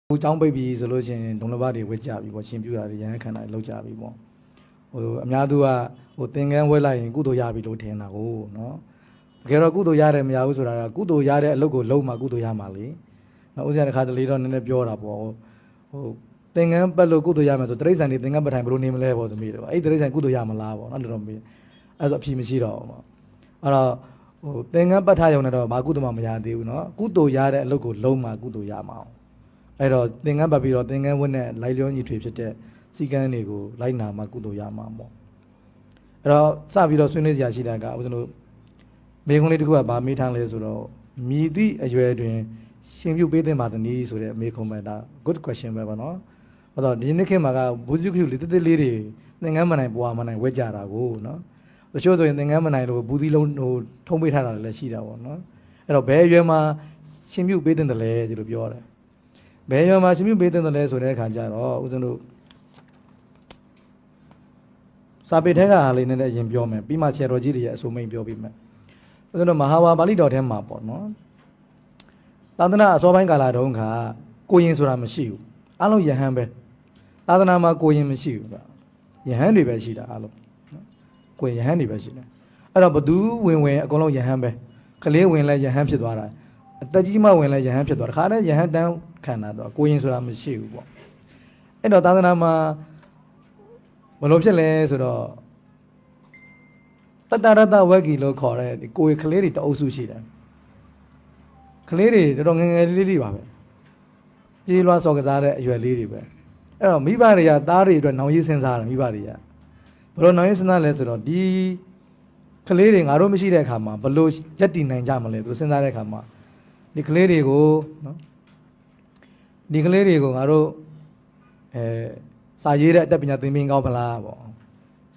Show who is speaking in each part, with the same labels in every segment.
Speaker 1: ကိုကျောင်းပိတ်ပြီးဆိုလို့ရှိရင်ဒုံလဘတွေဝစ်ကြပြီပေါ့ရှင်ပြူတာတွေရဟန်းခန္ဓာတွေလောက်ကြပြီပေါ့အများသူကသင်္ကန်းဝဲလိုက်ရင်ကုသိုလ်ရပြီလို့ထင်တာကိုနော်တကယ်တော့ကုသိုလ်ရတယ်မရဘူးဆိုတာကကုသိုလ်ရတဲ့အလုပ်ကိုလုပ်မှကုသိုလ်ရမှာလေနော်ဥစ္စာတစ်ခါတလေတော့နည်းနည်းပြောတာပေါ့သင်္ကန်းပတ်လို့ကုသိုလ်ရမယ်ဆိုတိရစ္ဆာန်တွေသင်္ကန်းပတ်ထိုင်ဘယ်လိုနေမလဲပေါ့သမီးတွေအဲ့တိရစ္ဆာန်ကုသိုလ်ရမလားပေါ့နော်တော်တော်မေးအဲ့ဆိုအဖြေမရှိတော့ဘူးပေါ့အဲ့တော့သင်္ကန်းပတ်ထားရုံနဲ့တော့ဘာကုသိုလ်မှမရသေးဘူးနော်ကုသိုလ်ရတဲ့အလုပ်ကိုလုပ်မှကုသိုလ်ရမှာအဲ့တော့သင်္ကန်းပတ်ပြီးတော့သင်္ကန်းဝတ်နဲ့လိုက်လျောညီထွေဖြစ်တဲ့စီကန်းတွေကိုလိုက်နာမှကုသိုလ်ရမှာပေါ့အဲ့တော့စပြီးတော့ဆွေးနွေးစရာရှိတာကဦးဇင်းတို့မေခွန်းလေးတစ်ခုကဗာမေးထားလဲဆိုတော့မြည်သည့်အရွယ်တွင်ရှင်ပြုပေးသင့်ပါသနည်းဆိုတဲ့မေခွန်းပဲဒါ good question ပဲပေါ့နော်အဲ့တော့ဒီနေ့ခေတ်မှာကဘူဇုခုလေးတက်လေးတွေသင်္ကန်းမနိုင်ပွားမနိုင်ဝဲကြတာကိုနော်တချို့ဆိုရင်သင်္ကန်းမနိုင်လို့ဘူးသီးလုံးထုံးပေးထားတာလည်းရှိတာပေါ့နော်အဲ့တော့ဘယ်အရွယ်မှာရှင်ပြုပေးသင့်တယ်လဲဒီလိုပြောတယ်ဘယ်ရွာမှာရှင်ပြုပေးတဲ့လဲဆိုတဲ့အခါကျတော့ဦးဇင်းတို့စာပေထဲကဟာလေးနဲ့လည်းရင်ပြောမယ်ပြီးမှဆရာတော်ကြီးတွေရဲ့အဆိုမိန်ပြောပြီးမယ်ဦးဇင်းတို့မဟာဝါပါဠိတော်ထဲမှာပေါ့နော်သာသနာအစောပိုင်းကာလတုန်းကကိုရင်ဆိုတာမရှိဘူးအလုံးယဟန်ပဲသာသနာမှာကိုရင်မရှိဘူးယဟန်တွေပဲရှိတာအလုံးကိုယဟန်တွေပဲရှိတယ်အဲ့တော့ဘသူဝင်အကုန်လုံးယဟန်ပဲကလေးဝင်လဲယဟန်ဖြစ်သွားတာအသက်ကြီးမှဝင်လဲယဟန်ဖြစ်သွားတခါတည်းယဟန်တန်းခံတာတော့ကိုရင်ဆိုတာမရှိဘူးပေါ့အဲ့တော့သာသနာမှာဘယ်လိုဖြစ်လဲဆိုတော့တတရတဝက်ကီလို့ခေါ်တဲ့ကိုယ်ကလေးတွေတအုပ်စုရှိတယ်ကလေးတွေတော်တော်ငယ်ငယ်လေးတွေပါပဲပြေးလွှားစော်ကစားတဲ့အရွယ်လေးတွေပဲအဲ့တော့မိဘတွေကသားတွေအတွက်နောင်ရေးစဉ်းစားတယ်မိဘတွေကဘယ်လိုနောင်ရေးစဉ်းစားလဲဆိုတော့ဒီကလေးတွေငါတို့မရှိတဲ့အခါမှာဘယ်လိုရက်တည်နိုင်ကြမလဲသူစဉ်းစားတဲ့အခါမှာဒီကလေးတွေကိုနော်ဒီကလေးတွေကိုငါတို့စာရေးတဲ့အတတ်ပညာသင်ပေးကောင်းမလားပေါ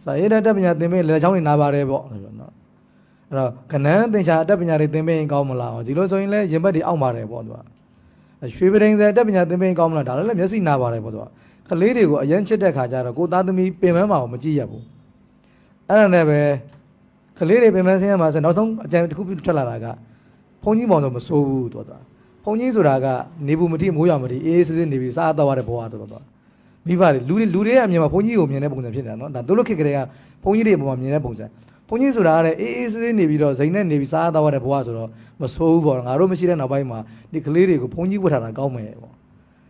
Speaker 1: ့စာရေးတဲ့အတတ်ပညာသင်ပေးလက်ချောင်းတွေနားပါတယ်ပေါ့နော်အဲ့တော့ခဏန်းသင်္ချာအတတ်ပညာတွေသင်ပေးကောင်းမလားဒီလိုဆိုရင်လည်းရင်ဘတ်တွေအောက်ပါတယ်ပေါ့သူကရွှေပရင်တဲ့အတတ်ပညာသင်ပေးကောင်းမလားဒါလည်းမျက်စိနားပါတယ်ပေါ့သူကကလေးတွေကိုအရင်ချစ်တဲ့ခါကျတော့ကိုသားသမီးပင်ပန်းမှာကိုမကြည့်ရဘူးအဲ့ဒါနဲ့ပဲကလေးတွေပင်ပန်းဆင်းရမှာဆိုနောက်ဆုံးအကြံတစ်ခုထွက်လာတာကဘုန်းကြီးမောင်တော့မစိုးဘူးသူကဘုန်းကြီးဆိုတာကနေဘူးမတိမိုးရမတိအေးအေးဆေးဆေးနေပြီးစားတော့ရတဲ့ဘဝဆိုတော့မိဘတွေလူတွေရဲ့အမြင်မှာဘုန်းကြီးကိုမြင်တဲ့ပုံစံဖြစ်နေတာနော်ဒါတို့လိုခေတ်ကလေးကဘုန်းကြီးတွေပုံမှာမြင်တဲ့ပုံစံဘုန်းကြီးဆိုတာကလည်းအေးအေးဆေးဆေးနေပြီးတော့ဇိမ်နဲ့နေပြီးစားတော့ရတဲ့ဘဝဆိုတော့မစိုးဘူးပေါ့ငါတို့မရှိတဲ့နောက်ပိုင်းမှာဒီကလေးတွေကိုဘုန်းကြီးဝတ်ထားတာကောင်းမယ်ပေါ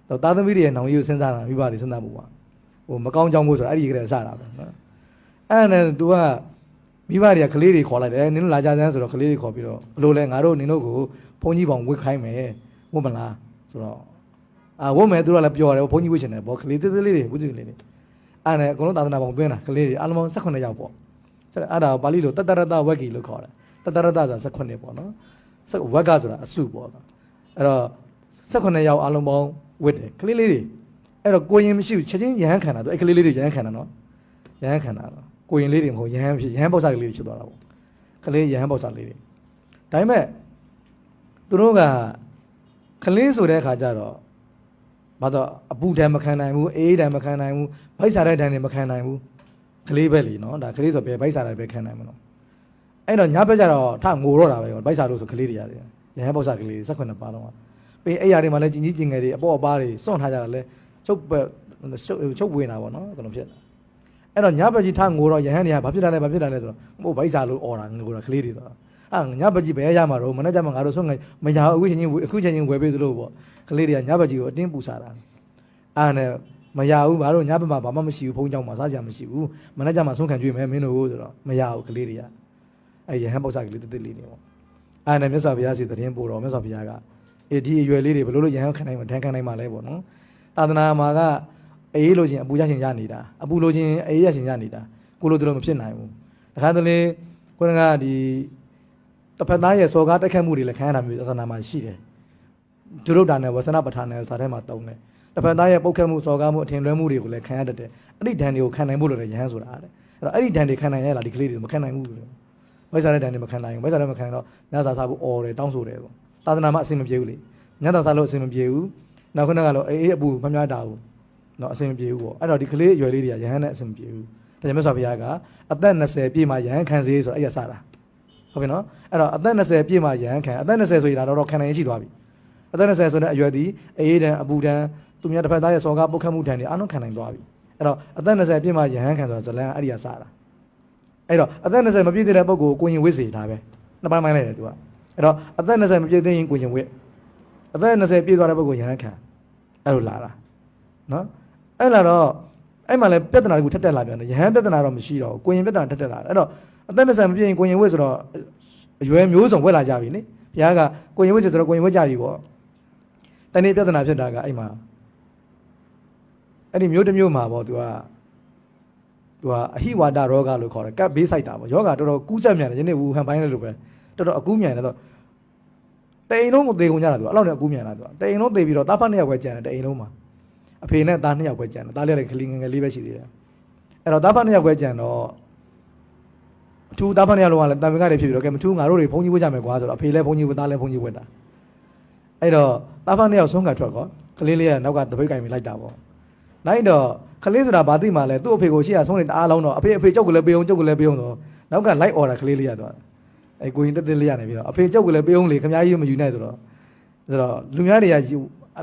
Speaker 1: ့တော့သားသမီးတွေရဲ့နောင်ကြီးကိုစဉ်းစားတာမိဘတွေစဉ်းစားဖို့ပါမကောင်းကြောင်းဖို့ဆိုတာအဲ့ဒီကလေးစတာပဲနော်အဲ့နဲ့ तू ကမိဘတွေကကလေးတွေခေါ်လိုက်တယ်နင်တို့လာကြစမ်းဆိုတော့ကလေးတွေခေါ်ပြီးတော့ဘလို့လဲငါတို့နင်တို့ကိုဘုန်းကြီးပေါင်ဝတ်ခိုင်းမယ်ဝတ်မလားဆိုတော့ဝတ်မယ်သူတို့ကလည်းပြောတယ်ဘုန်းကြီးဝတ်ချင်တယ်ပေါ့ကလေးသေးသေးလေးတွေဝတ်ကြည့်လေးတွေအဲ့နဲ့အကုန်လုံးသာသနာပေါင်သွင်းတာကလေးတွေအလုံးပေါင်း18ယောက်ပေါ့အဲ့ဒါပါဠိလိုတတရတဝက်ကီလို့ခေါ်တယ်တတရတဆိုတာ18ပေါ့နော်ဝက်ကဆိုတာအစုပေါ့အဲ့တော့18ယောက်အလုံးပေါင်းဝတ်တယ်ကလေးလေးတွေအဲ့တော့ကိုရင်မရှိဘူးချက်ချင်းရဟန်းခံတာသူအဲ့ကလေးလေးတွေရဟန်းခံတာနော်ရဟန်းခံတာတော့ကိုရင်လေးတွေမဟုတ်ရဟန်းဖြစ်ရဟန်းပေါက်စားကလေးတွေဖြစ်သွားတာပေါ့ကလေးရဟန်းပေါက်စားလေးတွေဒါပေမဲ့သူတို့ကကလေးဆိုတဲ့အခါကျတော့ဘာတော့အပူတံမခံနိုင်ဘူးအေးတံမခံနိုင်ဘူးဗိုက်စားတဲ့တံတွေမခံနိုင်ဘူးကလေးပဲလीနော်ဒါကလေးဆိုပဲဗိုက်စားတယ်ပဲခံနိုင်မလို့အဲ့တော့ညဘက်ကျတော့ထငိုတော့တာပဲဗိုက်စားလို့ဆိုကလေးတွေရတယ်ရဟန်းပေါက်စားကလေးတွေ18ပါတော့ပေးအဲ့ရတွေမှာလည်းကြီးကြီးကျင်ငယ်တွေအပေါ်အပါတွေစွန့်ထားကြတာလဲချုပ်ဝင်တာပေါ့နော်အဲ့လိုဖြစ်အဲ့တော့ညဘက်ကြီးထငိုတော့ရဟန်းတွေကဘာဖြစ်တာလဲဆိုတော့ဟိုဗိုက်စားလို့អော်တာငိုတာကလေးတွေတော့ညဘက်ကြီးဘယ်ရမှာတော့မနေ့ကမှငါတို့ဆုံးငယ်မရအခုချင်းချင်းဝယ်ပေးသလိုပေါ့ကလေးတွေကညဘက်ကြီးကိုအတင်းပူစားတာအဲ့နဲ့မရဘူးဘာလို့ညဘက်မှာဘာမှမရှိဘူးဘုန်းကြောင့်မှာစားကြမရှိဘူးမနေ့ကမှဆုံးခံကြွေးမယ်မင်းတို့ဆိုတော့မရဘူးကလေးတွေကအဲ့ရဟန်းပေါက်စားကလေးတစ်လေးနေပေါ့အဲ့နဲ့မြတ်စွာဘုရားစီသတင်းပို့တော့မြတ်စွာဘုရားကဒီအရွယ်လေးတွေဘယ်လိုရဟန်းခံနိုင်မှာဒဏ်ခံနိုင်မှာလဲပေါ့နော်သာသနာမှာကအေးလို့ချင်းအပူရရှင်ရနေတာအပူလို့ချင်းအေးရရှင်ရနေတာကိုလိုတို့မဖြစ်နိုင်ဘူးတခါတလေကိုကဒီတစ်ဖက်သားရဲ့စော်ကားတိုက်ခတ်မှုတွေလည်းခံရတာမျိုးသာသနာမှာရှိတယ်ဒုရုဒ္ဒနဲ့ဝဆနပဋ္ဌာန်နဲ့စာထဲမှာတုံးတယ်တစ်ဖက်သားရဲ့ပုတ်ခတ်မှုစော်ကားမှုအထင်လွဲမှုတွေကိုလည်းခံရတတ်တယ်အဲ့ဒီဒဏ်တွေကိုခံနိုင်ဖို့လိုတယ်ရဟန်းဆိုတာတဲ့အဲ့တော့အဲ့ဒီဒဏ်တွေခံနိုင်ရလားဒီကလေးတွေမခံနိုင်ဘူးဝိဇ္ဇာတဲ့ဒဏ်တွေမခံနိုင်ဘူးဝိဇ္ဇာတဲ့မခံတော့ညစာစားဖို့អော်တယ်တောင်းဆိုတယ်ပေါ့သာသနာမှာအဆင်မပြေဘူးလေညစာစားလို့အဆင်မပြေဘူးနောက်ခုနကတော့အေးအပူမများတာဘူးနော်အဆင်မပြေဘူးပေါ့အဲ့တော့ဒီကလေးအရွယ်လေးတွေကရဟန်းနဲ့အဆင်မပြေဘူးဒါကြောင့်မြတ်စွာဘုရားကအသက်20ပြည့်မှရဟန်းခံစေဆိုအဲ့ရစတာဟုတ်ပြီနော်အဲ့တော့အသက်20ပြည့်မှရဟန်းခံအသက်20ဆိုရင်တော့ခံနိုင်ရှိသွားပြီအသက်20ဆိုတဲ့အရွယ်ဒီအေးတန်အပူတန် သူများတစ်ဖက်သားရဲ့စော်ကားပုတ်ခတ်မှုထံနေအားလုံးခံနိုင်သွားပြီအဲ့တော့အသက်20ပြည့်မှယဟန်ခံဆိုတာဇလန်အဲ့ဒီကစတာအဲ့တော့အသက်20မပြည့်တဲ့ပုဂ္ဂိုလ်ကိုရင်ဝစ်စေတာပဲနှစ်ပိုင်းလိုက်တယ်သူကအဲ့တော့အသက်20မပြည့်သေးရင်ကိုရင်ဝစ်အသက်20ပြည့်သွားတဲ့ပုဂ္ဂိုလ်ယဟန်ခံအဲ့လိုလာတာနော်အဲ့လာတော့အဲ့မှာလည်းပြဿနာတခုထက်တက်လာပြန်တယ်ယဟန်ပြဿနာတော့မရှိတော့ကိုရင်ပြဿနာထက်တက်လာတယ်အဲ့တော့အသက်20မပြည့်ရင်ကိုရင်ဝစ်ဆိုတော့အရွယ်မျိုးစုံဝက်လာကြပြီလေဘုရားကကိုရင်ဝစ်ဆိုတော့ကိုရင်ဝစ်ကြပြီပေါ့တနေ့ပြဿနာဖြစ်တာကအဲ့မှာအဲ့ဒီမျိုးတစ်မျိုးမှာပေါ့သူကအဟိဝါဒရောဂါလို့ခေါ်တယ်ကပ်ဘေးဆိုင်တာပေါ့ယောဂတော်တော်ကူးဆက်မြန်တယ်ယနေ့ဝူဟန်ပိုင်းလည်းလို့ပဲတော်တော်အကူးမြန်တယ်တော့တအိမ်လုံးကိုသေကုန်ကြတာသူအဲ့လောက်နဲ့အကူးမြန်လာသူတအိမ်လုံးသေပြီးတော့တားဖတ်2ယောက်ပဲကြံတယ်တအိမ်လုံးမှာအဖေနဲ့သား2ယောက်ပဲကြံတယ်သားလေးလည်းခလီငယ်ငယ်လေးပဲရှိသေးတယ်အဲ့တော့တားဖတ်2ယောက်ပဲကြံတော့အထူးတားဖတ်2ယောက်လုံးကလည်းတန်ပင်ကတွေဖြစ်ပြီးတော့ကဲမထူးငါတို့တွေဘုန်းကြီးဝတ်ကြမယ်ကွာဆိုတော့အဖေလည်းဘုန်းကြီးဝတ်သားလည်းဘုန်းကြီးဝတ်တာအဲ့တော့တားဖတ်2ယောက်ဆုံးကထွက်ကောကလေးလေးကနောက်ကတပိတ်ကင်ပြီးလိုက်တာပေါ့နိုင်တော့ခလေးဆိုတာဘာသိမှလဲသူ့အဖေကိုရှေ့ကဆုံးနေတအားလုံးတော့အဖေကျုပ်ကလည်းပေးအောင်ကျုပ်ကလည်းပေးအောင်တော့နောက်ကလိုက်အော်တာခလေးလေးရတော့အဲကိုရင်တက်တက်လေးရနေပြီးတော့အဖေကျုပ်ကလည်းပေးအောင်လေခမ ्या ကြီးမယူနိုင်ဆိုတော့လူများတွေ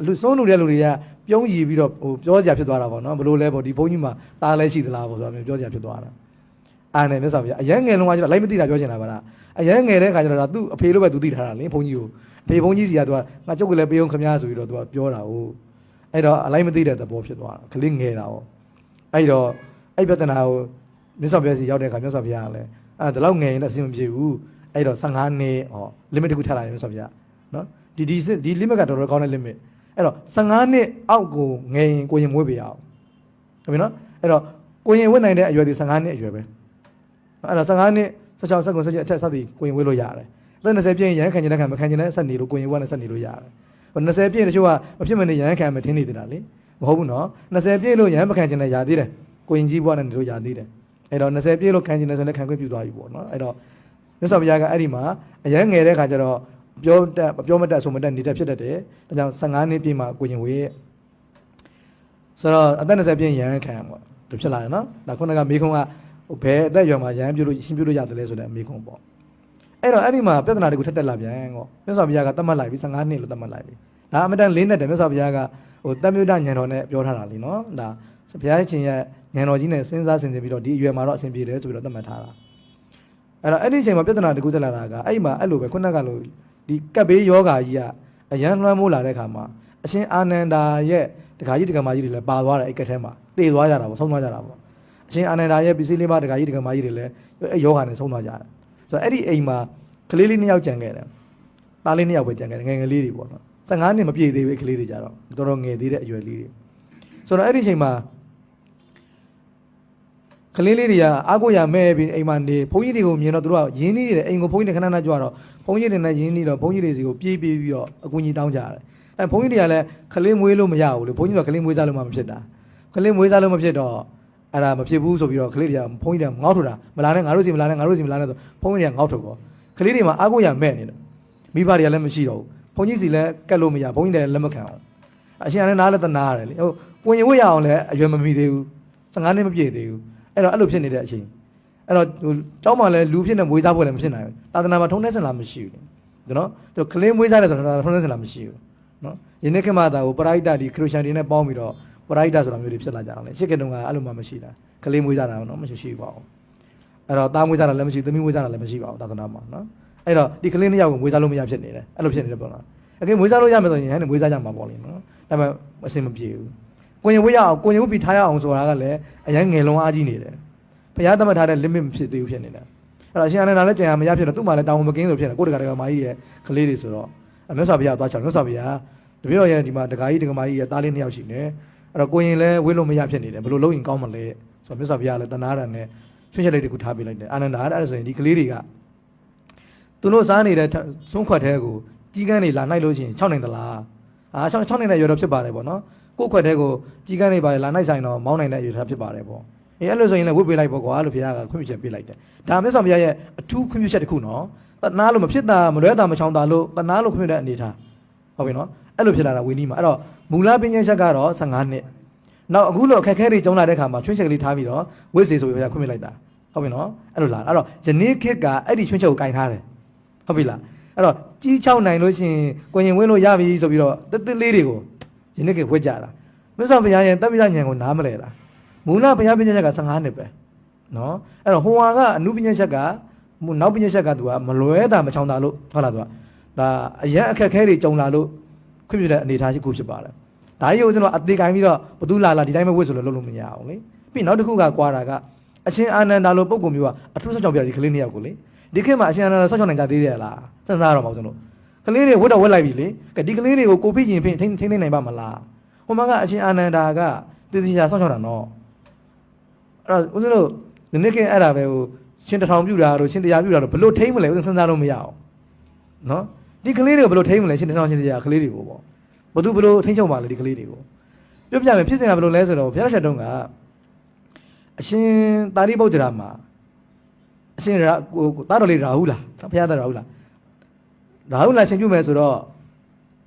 Speaker 1: ကလူဆုံးလူတဲ့လူတွေကပြုံးရည်ပြီးတော့ဟိုပြောကြဖြစ်သွားတာပေါ့နော်ဘလို့လဲပေါ့ဒီဘုန်းကြီးမှာတားလဲရှိသလားပေါ့ဆိုတော့ပြောကြဖြစ်သွားတာအားနဲ့မြတ်စွာဘုရားအရန်ငယ်လုံးကကျတော့လိုက်မသိတာပြောချင်တာပါလားအရန်ငယ်တဲ့ခါကျတော့သူ့အဖေလိုပဲသူသိထားတာလေဘုန်းကြီးကိုအဖေဘုန်းကြီးစီကသူကငါကျုပ်ကလည်းပေးအောင်ခမ ्या ဆိုပြီးတော့သူကပြောတာဟုတ်အဲ့တော့အလိုက်မသိတဲ့သဘောဖြစ်သွားတာခလေးငယ်တာပေါ့အဲ့တော့အဲ့ပြဿနာကိုမြတ်စွာဘုရားစီရောက်တဲ့အခါမြတ်စွာဘုရားကလည်းဒီလောက်ငယ်ရင်လည်းအဆင်မပြေဘူးအဲ့တော့15နှစ်ဟော limit တခုထပ်လာတယ်မြတ်စွာဘုရားနော်ဒီ limit ကတော်တော်ကောင်းတဲ့ limit အဲ့တော့15နှစ်အောက်ကိုငယ်ရင်ကိုရင်မွေးပေးရအောင်ဟုတ်ပြီနော်အဲ့တော့ကိုရင်ဝတ်နိုင်တဲ့အရွယ်ဒီ15နှစ်အရွယ်ပဲအဲ့တော့15နှစ်16 19 17အထက်စသည်ကိုရင်ဝတ်လို့ရတယ်အသက်20ပြည့်ရင်ရဟန်းခံခြင်းနဲ့ခံမခံခြင်းနဲ့ဆက်နေလို့ကိုရင်ဝတ်နဲ့ဆက်နေလို့ရတယ်20ပြည့်တချို့ကမဖြစ်မနေရဟန်းခံမထင်းနေသေးတာလေမဟုတ်ဘူးနော်20ပြည့်လို့ရဟန်းမခံခြင်းနဲ့ຢာသေးတယ်ကိုရင်ကြီးဘွားနဲ့နေလို့ຢာသေးတယ်အဲ့တော့20ပြည့်လို့ခံခြင်းနဲ့ဆိုလည်းခံခွင့်ပြုသွားပြီပေါ့နော်အဲ့တော့မြတ်စွာဘုရားကအဲ့ဒီမှာအရန်ငယ်တဲ့ခါကျတော့ပြောမတတ်ဆိုမတတ်နေတတ်ဖြစ်တတ်တယ်ဒါကြောင့်15နှစ်ပြည့်မှကိုရင်ဝေးဆိုတော့အသက်20ပြည့်ရဟန်းခံပေါ့ဒီဖြစ်လာတယ်နော်ဒါခုနကမေခွန်းကဘယ်အသက်အရွယ်မှာရဟန်းပြုလို့ရှင်းပြုလို့ရတယ်လဲဆိုတဲ့မေခွန်းပေါ့အဲ့တော့အဲ့ဒီမှာပြဿနာတွေကိုထပ်တက်လာပြန်ကောမြတ်စွာဘုရားကသတ်မှတ်လိုက်ပြီ15နှစ်လို့သတ်မှတ်လိုက်ပြီဒါအမတန်လေးနဲ့တယ်မြတ်စွာဘုရားကဟိုတမ္မြုဒ္ဒဉာဏ်တော်နဲ့ပြောထားတာလीနော်ဒါဘုရားရှင်ရဲ့ဉာဏ်တော်ကြီးနဲ့စဉ်းစားဆင်ခြင်ပြီးတော့ဒီအရွယ်မှာတော့အဆင်ပြေတယ်ဆိုပြီးတော့သတ်မှတ်ထားတာအဲ့တော့အဲ့ဒီအချိန်မှာပြဿနာတကူတက်လာတာကအဲ့ဒီမှာအဲ့လိုပဲခုနကလိုဒီကပ်ဘေးယောဂါကြီးကအရန်လွှမ်းမိုးလာတဲ့ခါမှာအရှင်အာနန္ဒာရဲ့တခါကြီးတက္ကမကြီးတွေလည်းပါသွားတယ်အဲ့ကက်ထဲမှာတည်သွားကြတာပေါ့ဆုံးသွားကြတာပေါ့အရှင်အာနန္ဒာရဲ့ပစ္စည်းလေးပါတခါကြီးတက္ကမကြီးတွေလည်းအဲ့ယောဂါနဲ့ဆုံးသွားကြတယ်ဆိုတော့အဲ့ဒီအိမ်မှာကလေးလေး2ယောက်ကြံခဲ့တယ်သားလေး2ယောက်ပဲကြံခဲ့တယ်ငယ်ငယ်လေးတွေပေါ့နော်15နှစ်မပြည့်သေးဘူးကလေးတွေကြတော့တော်တော်ငယ်သေးတဲ့အရွယ်လေးတွေဆိုတော့အဲ့ဒီအချိန်မှာကလေးလေးတွေကအားကိုရမဲ့ပြီးအိမ်မှာနေဘုန်းကြီးတွေကိုမြင်တော့သူတို့ကရင်းနှီးတယ်အိမ်ကိုဘုန်းကြီးတွေခဏခဏကြွတော့ဘုန်းကြီးတွေနဲ့ရင်းနှီးတော့ဘုန်းကြီးတွေစီကိုပြေးပြီးတော့အကူကြီးတောင်းကြတယ်အဲဘုန်းကြီးတွေကလည်းကလေးမွေးလို့မရဘူးလေဘုန်းကြီးကကလေးမွေးစားလို့မှမဖြစ်တာကလေးမွေးစားလို့မဖြစ်တော့အဲ့ဒါမဖြစ်ဘူးဆိုပြီးတော့ကလေးတွေကဘုန်းကြီးတွေကငေါ့ထုတ်တာမလာနဲ့ငါတို့စီမလာနဲ့ငါတို့စီမလာနဲ့ဆိုဘုန်းကြီးတွေကငေါ့ထုတ်ကောကလေးတွေမှာအားကိုရမဲ့နေတယ်မိဘတွေကလည်းမရှိတော့ဘူးဘုန်းကြီးစီလည်းကက်လို့မရဘုန်းကြီးတွေလည်းလက်မခံအောင်အရှင်ကလည်းနားလည်းတနာရတယ်လေဟိုကိုရင်ဝတ်ရအောင်လည်းအရွယ်မမီသေးဘူး15နှစ်မပြည့်သေးဘူးအဲ့တော့အဲ့လိုဖြစ်နေတဲ့အချိန်အဲ့တော့ဟိုကျောင်းမှာလည်းလူဖြစ်နေမွေးစားဖို့လည်းမဖြစ်နိုင်ဘူးသာသနာမှာထုံးတဲ့စင်လာမရှိဘူးနော်သူကလေးမွေးစားတယ်ဆိုတာထုံးတဲ့စင်လာမရှိဘူးနော်ယနေ့ခေတ်မှာဒါကိုပရိုက်တာဒီခရစ်ယာန်တွေနဲ့ပေါင်းပြီးတော့ပရိုက်တာဆိုတာမျိုးတွေဖြစ်လာကြအောင်လေရှစ်ခေတ်တုန်းကအဲ့လိုမှမရှိတာကလေးမွေးစားတာနော်မရှိပါဘူးအဲ့တော့သားမွေးစားတာလည်းမရှိသမီးမွေးစားတာလည်းမရှိပါဘူးသာသနာမှာနော်အဲ့တော့ဒီကလေးနှစ်ယောက်ကိုမွေးစားလို့မရဖြစ်နေတယ်အဲ့လိုဖြစ်နေတယ်ပေါ့နော်အကယ်မွေးစားလို့ရမယ်ဆိုရင်ဟဲ့မွေးစားကြမှာပေါ့လေနော်ဒါပေမဲ့အဆင်မပြေဘူးကိုရင်ဝေးရအောင်ကိုရင်ဝေးပြီးထားရအောင်ဆိုတာကလည်းအရင်ငယ်လုံးအားကြီးနေတယ်ဘုရားသတ်မှတ်ထားတဲ့ limit မဖြစ်သေးဘူးဖြစ်နေတာအဲ့တော့အရှင်အနန္ဒာလည်းကြံရမရဖြစ်တော့သူ့မှာလည်းတောင်းမကင်းလို့ဖြစ်နေကိုတက္ကရာမကြီးရဲ့ကလေးတွေဆိုတော့မြတ်စွာဘုရားသွားချောင်းမြတ်စွာဘုရားတပည့်တော်ရဲ့ဒီမှာတက္ကရာကြီးတက္ကမကြီးရဲ့သားလေး2ယောက်ရှိနေအဲ့တော့ကိုရင်လည်းဝေးလို့မရဖြစ်နေတယ်ဘယ်လိုလုပ်ရင်ကောင်းမလဲဆိုတော့မြတ်စွာဘုရားလည်းတနာရံနဲ့ချွတ်ချက်လေးတခုထားပေးလိုက်တယ်အာနန္ဒာအဲ့ဒါဆိုရင်ဒီကလေးတွေကသူတို့စားနေတဲ့ဆုံးခွက်ထဲကိုကြီးကန်းတွေလာနှိုက်လို့ရှိရင်6နိုင်သလား6နိုင်တဲ့ရွယ်တော့ဖြစ်ပါတယ်ပေါ့နော်ကိုယ်ခွက်ထဲကိုကြီးကန်းတွေပါလာနှိုက်ဆိုင်တော့မောင်းနိုင်တဲ့ရွယ်ထားဖြစ်ပါတယ်ပေါ့အဲ့လိုဆိုရင်လည်းဝတ်ပေးလိုက်ပေါ့ကွာလို့ဘုရားကခွင့်ပြုချက်ပေးလိုက်တယ်ဒါမြတ်စွာဘုရားရဲ့အထူးခွင့်ပြုချက်တစ်ခုနော်တနာလို့မဖြစ်တာမလွဲတာမချောင်တာလို့တနာလို့ခွင့်ပြုတဲ့အနေထားဟုတ်ပြီနော်အဲ့လိုဖြစ်လာတာဝီနီးမှာအဲ့တော့မူလပညာချက်ကတော့15နှစ်နောက်အခုလိုအခက်အခဲတွေကြုံလာတဲ့ခါမှာချွင်းချက်ကလေးထားပြီးတော့ဝိစေဆိုပြီးဘုရားခွင့်ပြုလိုက်တာဟုတ်ပြီနော်အဲ့လိုလာအဲ့တော့ယနေ့ခေတ်ကအဲ့ဒီချွင်းချက်ကိုကင်ထားတယ်ဟုတ်ပြီလားအဲ့တော့ကြီး6နိုင်လို့ရှိရင်ကိုရင်ဝင်းလို့ရပြီဆိုပြီးတော့တစ်လေးတွေကိုယနေ့ခေတ်ဝတ်ကြတာ မြတ်စွာဘုရားရဲ့တပိဋကဉာဏ်ကိုနားမလဲတာမူလဘုရားပညာချက်က15နှစ်ပဲနော်အဲ့တော့ဟိုဟာကအနုပညာချက်ကနောက်ပညာချက်ကသူကမလွဲတာမချောင်တာလို့ဟုတ်လားသူကဒါအရင်အခက်ခဲတွေကြုံလာလို့ခွင့်ပြုတဲ့အနေအထားရှိခုဖြစ်ပါတယ်ဒါကြီးကိုကျွန်တော်အသေးကိုင်းပြီးတော့ဘသူလာဒီတိုင်းပဲဝစ်ဆိုလို့လုပ်လို့မရအောင်လေပြီးနောက်တစ်ခုကကွာတာကအရှင်အာနန္ဒာလိုပုံကုမျိုးကအထူးဆောက်ချောက်ပြဒီကလေးနှစ်ယောက်ကိုလေဒီခေတ်မှာအရှင်အာနန္ဒာဆောက်ချောက်နိုင်ကြသေးတယ်လားစဉ်းစားတော့မဟုတ်ကျွန်တော်ကလေးတွေဝတ်တော့ဝတ်လိုက်ပြီလေဒီကလေးတွေကိုကိုဖိကျင်ဖိထိန်းနိုင်ပါမလားဟိုမှာကအရှင်အာနန္ဒာကတည်တည်ချာဆောက်ချောက်တာနော်အဲ့တော့ဦးဇင်းတို့ဒီနေ့ကအဲ့ဒါပဲဟိုရှင်တထောင်ပြူတာတို့ရှင်တရားပြူတာတို့ဘလို့ထိမ့်မလဲဦးဇင်းစဉ်းစားလို့မရအောင်နော်ဒီကလေးတွေကိုဘလို့ထိမ့်မလဲရှင်တထောင်ရှင်တရားကလေးတွေကိုပေါ့ဘသူဘလို့ထိမ့်ချုပ်ပါလဲဒီကလေးတွေကိုပြောပြမယ်ဖြစ်စဉ်ကဘလို့လဲဆိုတော့ဘုရားတစ်ချက်တုန်းကအရှင်တာရိပုတ္တရာမှာအရှင်ရာကိုသားတော်လေးရာဟုလားဘုရားသားရာဟုလားရာဟုလားရှင်ပြုမယ်ဆိုတော့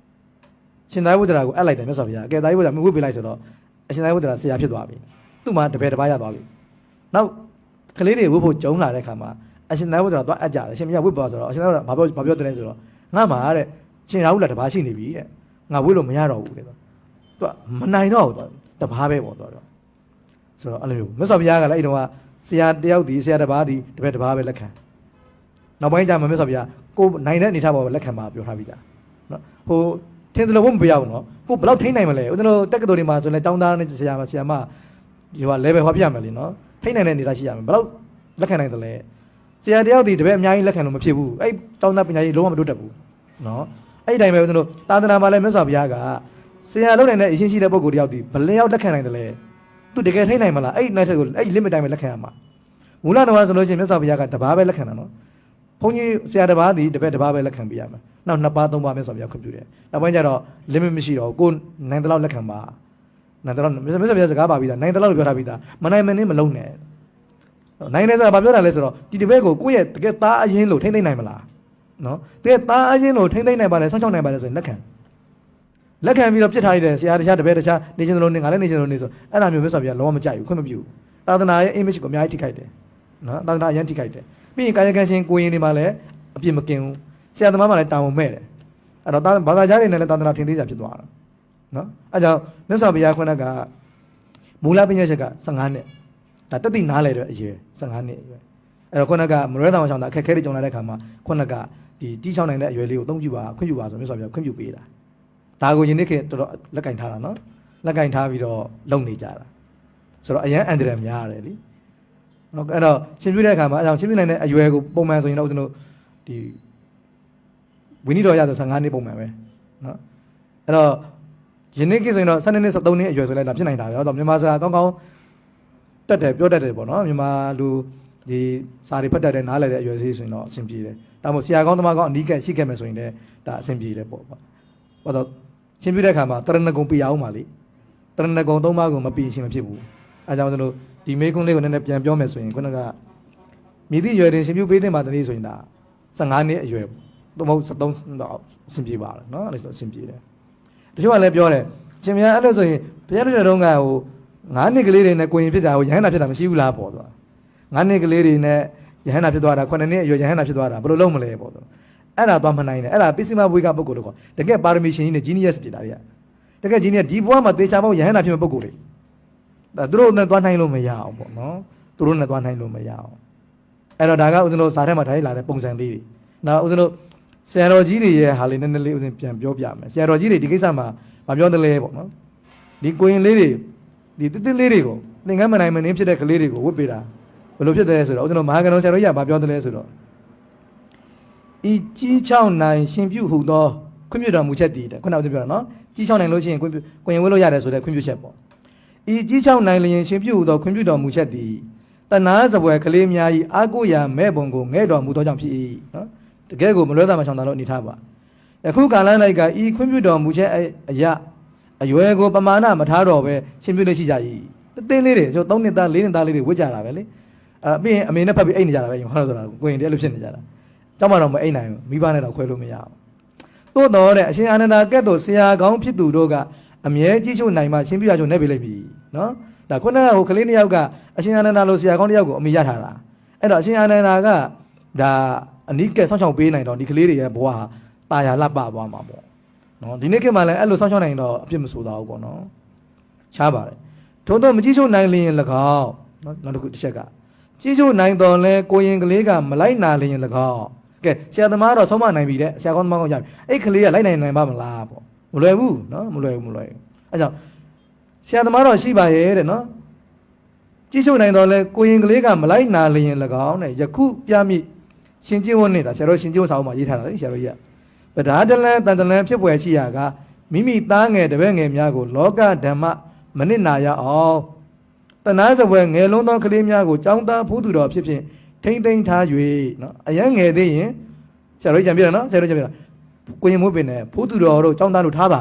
Speaker 1: ရှင်သာရိပုတ္တရာကိုအပ်လိုက်တယ်မြတ်စွာဘုရားကဲသာရိပုတ္တရာမဝတ်ပေးလိုက်ဆိုတော့အရှင်သာရိပုတ္တရာဆရာဖြစ်သွားပြီသူ့မှာတပည့်တစ်ပါးရသွားပြီနောက်ကလေးတွေဝတ်ဖို့ကြုံလာတဲ့ခါမှာအရှင်သာရိပုတ္တရာသွားအပ်ကြတယ်ရှင်မရဝတ်ပါဆိုတော့အရှင်သာရိပုတ္တရာဘာပြောတယ်လဲဆိုတော့ငါမှာတဲ့ရှင်ရာဟုလားတစ်ပါးရှိနေပြီတဲ့ငါဝတ်လို့မရတော့ဘူးတဲ့သူကမနိုင်တော့ဘူးတစ်ပါးပဲပေါ့တော့ဆိုတော့အဲ့လိုမျိုးမြတ်စွာဘုရားကလည်းအဲ့တုန်းကဆရာတယောက်ဒီဆရာတစ်ပါးဒီတပည့်တစ်ပါးပဲလက်ခံနောက်ပိုင်းကျမှမြတ်စွာဘုရားကိုနိုင်တဲ့အနေထားပေါ်လက်ခံမှာပြောထားပြီးသားနော်ဟိုထင်တယ်လို့မပြောဘူးနော်ကိုဘယ်လောက်ထိန်းနိုင်မလဲဦးဇင်းတို့တက္ကသိုလ်တွေမှာဆိုရင်တောင်းသားနဲ့ဆရာမဒီဟာ level ဟောပြရမယ်လीနော်ထိန်းနိုင်တဲ့အနေထားရှိရမယ်ဘယ်လောက်လက်ခံနိုင်တယ်လဲဆရာတယောက်ဒီတပည့်အများကြီးလက်ခံလို့မဖြစ်ဘူးအဲ့တောင်းသားပညာရေးလုံးဝမတိုးတက်ဘူးနော်အဲ့ဒီတိုင်းပဲဦးဇင်းတို့သာသနာမှာလည်းမြတ်စွာဘုရားကဆရာလုံးနိုင်တဲ့အရင်ရှိတဲ့ပုဂ္ဂိုလ်တယောက်ဒီဘယ်လျောက်လက်ခံနိုင်တယ်လဲသူတကယ်ထိန်းနိုင်မလားအဲ့နိုင်တဲ့ကိုအဲ့ limit တိုင်းပဲလက်ခံရမှာမူလတော်ဆိုလို့ရှိရင်မြတ်စွာဘုရားကတပါးပဲလက်ခံတာနော်ဘုန်းကြီးဆရာတပါးဒီတပည့်တပါးပဲလက်ခံပေးရမယ်နောက်2ပါး3ပါးမြတ်စွာဘုရားခွင့်ပြုတယ်နောက်ပိုင်းကျတော့ limit မရှိတော့ကိုနိုင်တဲ့လောက်လက်ခံပါနိုင်တဲ့လောက်မြတ်စွာဘုရားစကားပါပြီးသားနိုင်တဲ့လောက်ပြောထားပြီးသားမနိုင်မနေမလုံးနဲ့နိုင်တယ်ဆိုတာဘာပြောတာလဲဆိုတော့ဒီတပည့်ကိုကိုယ့်ရဲ့တကယ်သားအရင်လို့ထိန်းသိမ်းနိုင်မလားနော်တကယ်သားအရင်လို့ထိန်းသိမ်းနိုင်ပါတယ်စောင့်ရှောက်နိုင်ပါတယ်ဆိုရင်လက်ခံပြီးတော့ပြစ်ထားရတဲ့ဆရာတခြားတပည့်တခြားနေချင်းလုံးနေငါလည်းနေချင်းလုံးနေဆိုအဲ့ဒါမျိုးမြတ်စွာဘုရားလုံးဝမကြိုက်ဘူးခွင့်မပြုဘူးသာသနာရဲ့ image ကိုအများကြီးထိခိုက်တယ်နော်သာသနာအရင်ထိခိုက်တယ်ပြီးရင်ကာယကံရှင်ကိုရင်တွေမှာလည်းအပြစ်မကင်းဘူးဆရာသမားမှလည်းတာဝန်မဲ့တယ်အဲ့တော့ဘာသာကြားတွေနဲ့လည်းသာသနာထင်သေးကြဖြစ်သွားတာနော်အဲ့ကြောင့်မြတ်စွာဘုရားခုနကမူလပညာချက်က15နှစ်ဒါတတိနားလေတဲ့အရွယ်15နှစ်အရွယ်အဲ့တော့ခုနကမရွေးတော်ဆောင်တာအခက်ခဲတွေကြုံလာတဲ့ခါမှာခုနကဒီကြီးချောင်းနိုင်တဲ့အရွယ်လေးကိုအသုံးပြုပါခွင့်ပြုပါဆိုမြတ်စွာဘုရားခွင့်ပြုပေးတာဒါကိုယနေ့ခေတ်တော်တော်လက်ကင်ထားတာနော်လက်ကင်ထားပြီးတော့လုံနေကြတာဆိုတော့အရန်အန်ဒရယ်များရတယ်လीနော်အဲ့တော့ရှင်ပြုတဲ့အခါမှာအကြောင်းရှင်ပြုနိုင်တဲ့အရွယ်ကိုပုံမှန်ဆိုရင်တော့ကျွန်တော်ဒီဝိနည်းတော်ရဆို15နှစ်ပုံမှန်ပဲနော်အဲ့တော့ယနေ့ခေတ်ဆိုရင်တော့12နှစ်13နှစ်အရွယ်ဆိုလိုက်တာဖြစ်နိုင်တာပဲတော့မြန်မာစကားကောင်းကောင်းတက်တယ်ပြောတတ်တယ်ပေါ့နော်မြန်မာလူဒီစာတွေဖတ်တတ်တယ်နားလည်တဲ့အရွယ်လေးဆိုရင်တော့အဆင်ပြေတယ်ဒါမှမဟုတ်ဆရာကောင်းသမားကောင်းအနီးကပ်ရှိခဲ့မယ်ဆိုရင်လည်းဒါအဆင်ပြေတယ်ပေါ့ဘာလို့ရှင်ပြုတဲ့အခါမှာတရဏဂုံပြရအောင်ပါလေတရဏဂုံ3ပါးကိုမပြရှင်မဖြစ်ဘူးအဲကြောင့်ကျွန်တော်ဒီမေကွန်းလေးကိုနည်းနည်းပြန်ပြောမယ်ဆိုရင်ခုနကမြည်သည့်ရွယ်တင်ရှင်ပြုပေးတဲ့မှာတည်းဆိုရင်ဒါ15နှစ်အရွယ်သို့မဟုတ်73တော့အဆင်ပြေပါလားနော်အဲ့လိုဆိုအဆင်ပြေတယ်တချို့ကလည်းပြောတယ်ရှင်များအဲ့လိုဆိုရင်ဘုရားတစ်ချက်တုန်းကဟို9နှစ်ကလေးတွေနဲ့ကိုရင်ဖြစ်တာဟိုရဟန္တာဖြစ်တာမရှိဘူးလားပေါ့သွား9နှစ်ကလေးတွေနဲ့ရဟန္တာဖြစ်သွားတာ9နှစ်အရွယ်ရဟန္တာဖြစ်သွားတာဘယ်လိုလုပ်မလဲပေါ့သွားအဲ့ဒါသွားမနိုင်နဲ့အဲ့ဒါပိစိမဘွေကပုဂ္ဂိုလ်တော့တကယ်ပါရမီရှင်ကြီးနဲ့ genius တွေတာတွေကတကယ် genius ဒီဘဝမှာသေချာပေါက်ရဟန္တာဖြစ်မဲ့ပုဂ္ဂိုလ်တွေဒါသူတို့နဲ့သွားနိုင်လို့မရအောင်ပေါ့နော်သူတို့နဲ့သွားနိုင်လို့မရအောင်အဲ့တော့ဒါကဦးဇင်းတို့ဇာထဲမှာထားလာတဲ့ပုံစံလေးတွေနောက်ဦးဇင်းတို့ဆရာတော်ကြီးတွေရဲ့ဟာလေးနည်းနည်းလေးဦးဇင်းပြန်ပြောပြမယ်ဆရာတော်ကြီးတွေဒီကိစ္စမှာမပြောသလဲပေါ့နော်ဒီကိုရင်လေးတွေဒီတစ်တစ်လေးတွေကိုသင်္ကန်းမနိုင်မနှင်းဖြစ်တဲ့ကလေးတွေကိုဝတ်ပေးတာဘယ်လိုဖြစ်တယ်ဆိုတော့ဦးဇင်းတို့မဟာကဏ္ဍဆရာတော်ကြီးကဘာပြောသလဲဆိုတော့ဤကြီးချောင်းနိုင်ရှင်ပြုဟူသောခွင့်ပြုတော်မူချက်တည်တယ်ခုနကဦးဇင်းပြောတာနော်ကြီးချောင်းနိုင်လို့ရှိရင်ကိုရင်ဝတ်လို့ရတယ်ဆိုတဲ့ခွင့်ပြုချက်ပေါ့ဤကြီးချောင်းနိုင်လျင်ရှင်ပြုဟူသောခွင့်ပြုတော်မူချက်တည်တဏှာစပွဲကလေးများ၏အာကိုရာမဲ့ပုံကိုငဲ့တော်မူသောကြောင့်ဖြစ်၏နော်တကယ်ကိုမလွဲသာမချောင်တာလို့အနေထားပါယခုကာလ၌ကဤခွင့်ပြုတော်မူချက်အရာအရွယ်ကိုပမာဏမထားတော့ပဲရှင်ပြုလို့ရှိကြ၏တင်းလေးတွေကျွန်တော်3နှစ်သား4နှစ်သားလေးတွေဝတ်ကြတာပဲလေပြီးရင်အမေနဲ့ဖတ်ပြီးအိတ်နေကြတာပဲကျွန်တော်ဆိုတာကိုရင်တည်းအဲ့လိုဖြစ်နေကြတာကြောက်မှတော့မအိတ်နိုင်ဘူးမိဘနဲ့တော့ခွဲလို့မရဘူးသို့တော်တဲ့အရှင်အာနန္ဒာကဲ့သို့ဆရာကောင်းဖြစ်သူတို့ကအမြဲကြီးချုပ်နိုင်မှရှင်ပြုရကြုံနေပြီလိမ့်မည်နော်ဒါခုနကဟိုကလေး2ယောက်ကအရှင်အာနန္ဒာလိုဆရာကောင်း1ယောက်ကိုအမိရထားတာအဲ့တော့အရှင်အာနန္ဒာကဒါအနိကဲဆောင်းချောင်းပေးနိုင်တော့ဒီကလေးတွေရဲ့ဘဝဟာတာယာလှပသွားမှာပေါ့နော်ဒီနေ့ခေတ်မှာလည်းအဲ့လိုဆောင်းချောင်းနိုင်တော့အပြစ်မဆိုးတော့ဘူးပေါ့နော် ရှားပါတယ်ထို့သောမကြီးချိုးနိုင်လျင်၎င်းနောက်တစ်ခုတစ်ချက်ကကြီးချိုးနိုင်တော်လဲကိုရင်ကလေးကမလိုက်နာလျင်၎င်းကဲဆရာသမားတော့ဆုံးမနိုင်ပြီတဲ့ဆရာကောင်းသမားကောင်းရပြီအဲ့ကလေးကလိုက်နိုင်ပါမလားပေါ့မလွယ်ဘူးနော်မလွယ်ဘူးအဲ့ကြောင့်ဆရာသမားတော့ရှိပါရဲ့တဲ့နော်ကြီးချိုးနိုင်တော်လဲကိုရင်ကလေးကမလိုက်နာလျင်၎င်းတဲ့ယခုပြမိရှင်ကျင်းဝတ်နေတာဆရာတော်ရှင်ကျင်းဝတ်စာအုပ်မှာရေးထားတာလေဆရာတော်ကြီးကပဒါတလန်တန်တလန်ဖြစ်ပွယ်ရှိရာကမိမိသားငယ်တပည့်ငယ်များကိုလောကဓမ္မမနစ်နာရအောင်တနာစပွဲငယ်လုံးသောကလေးများကိုကြောင်းသားဖို့သူတော်ဖြစ်ဖြင့်ထိမ့်သိမ်းထား၍နော်အရန်ငယ်သေးရင်ဆရာတော်ကြီးကြံပြတယ်နော်ဆရာတော်ကြံပြတာကိုရင်မိုးပင်နဲ့ဖို့သူတော်တို့ကြောင်းသားတို့ထားပ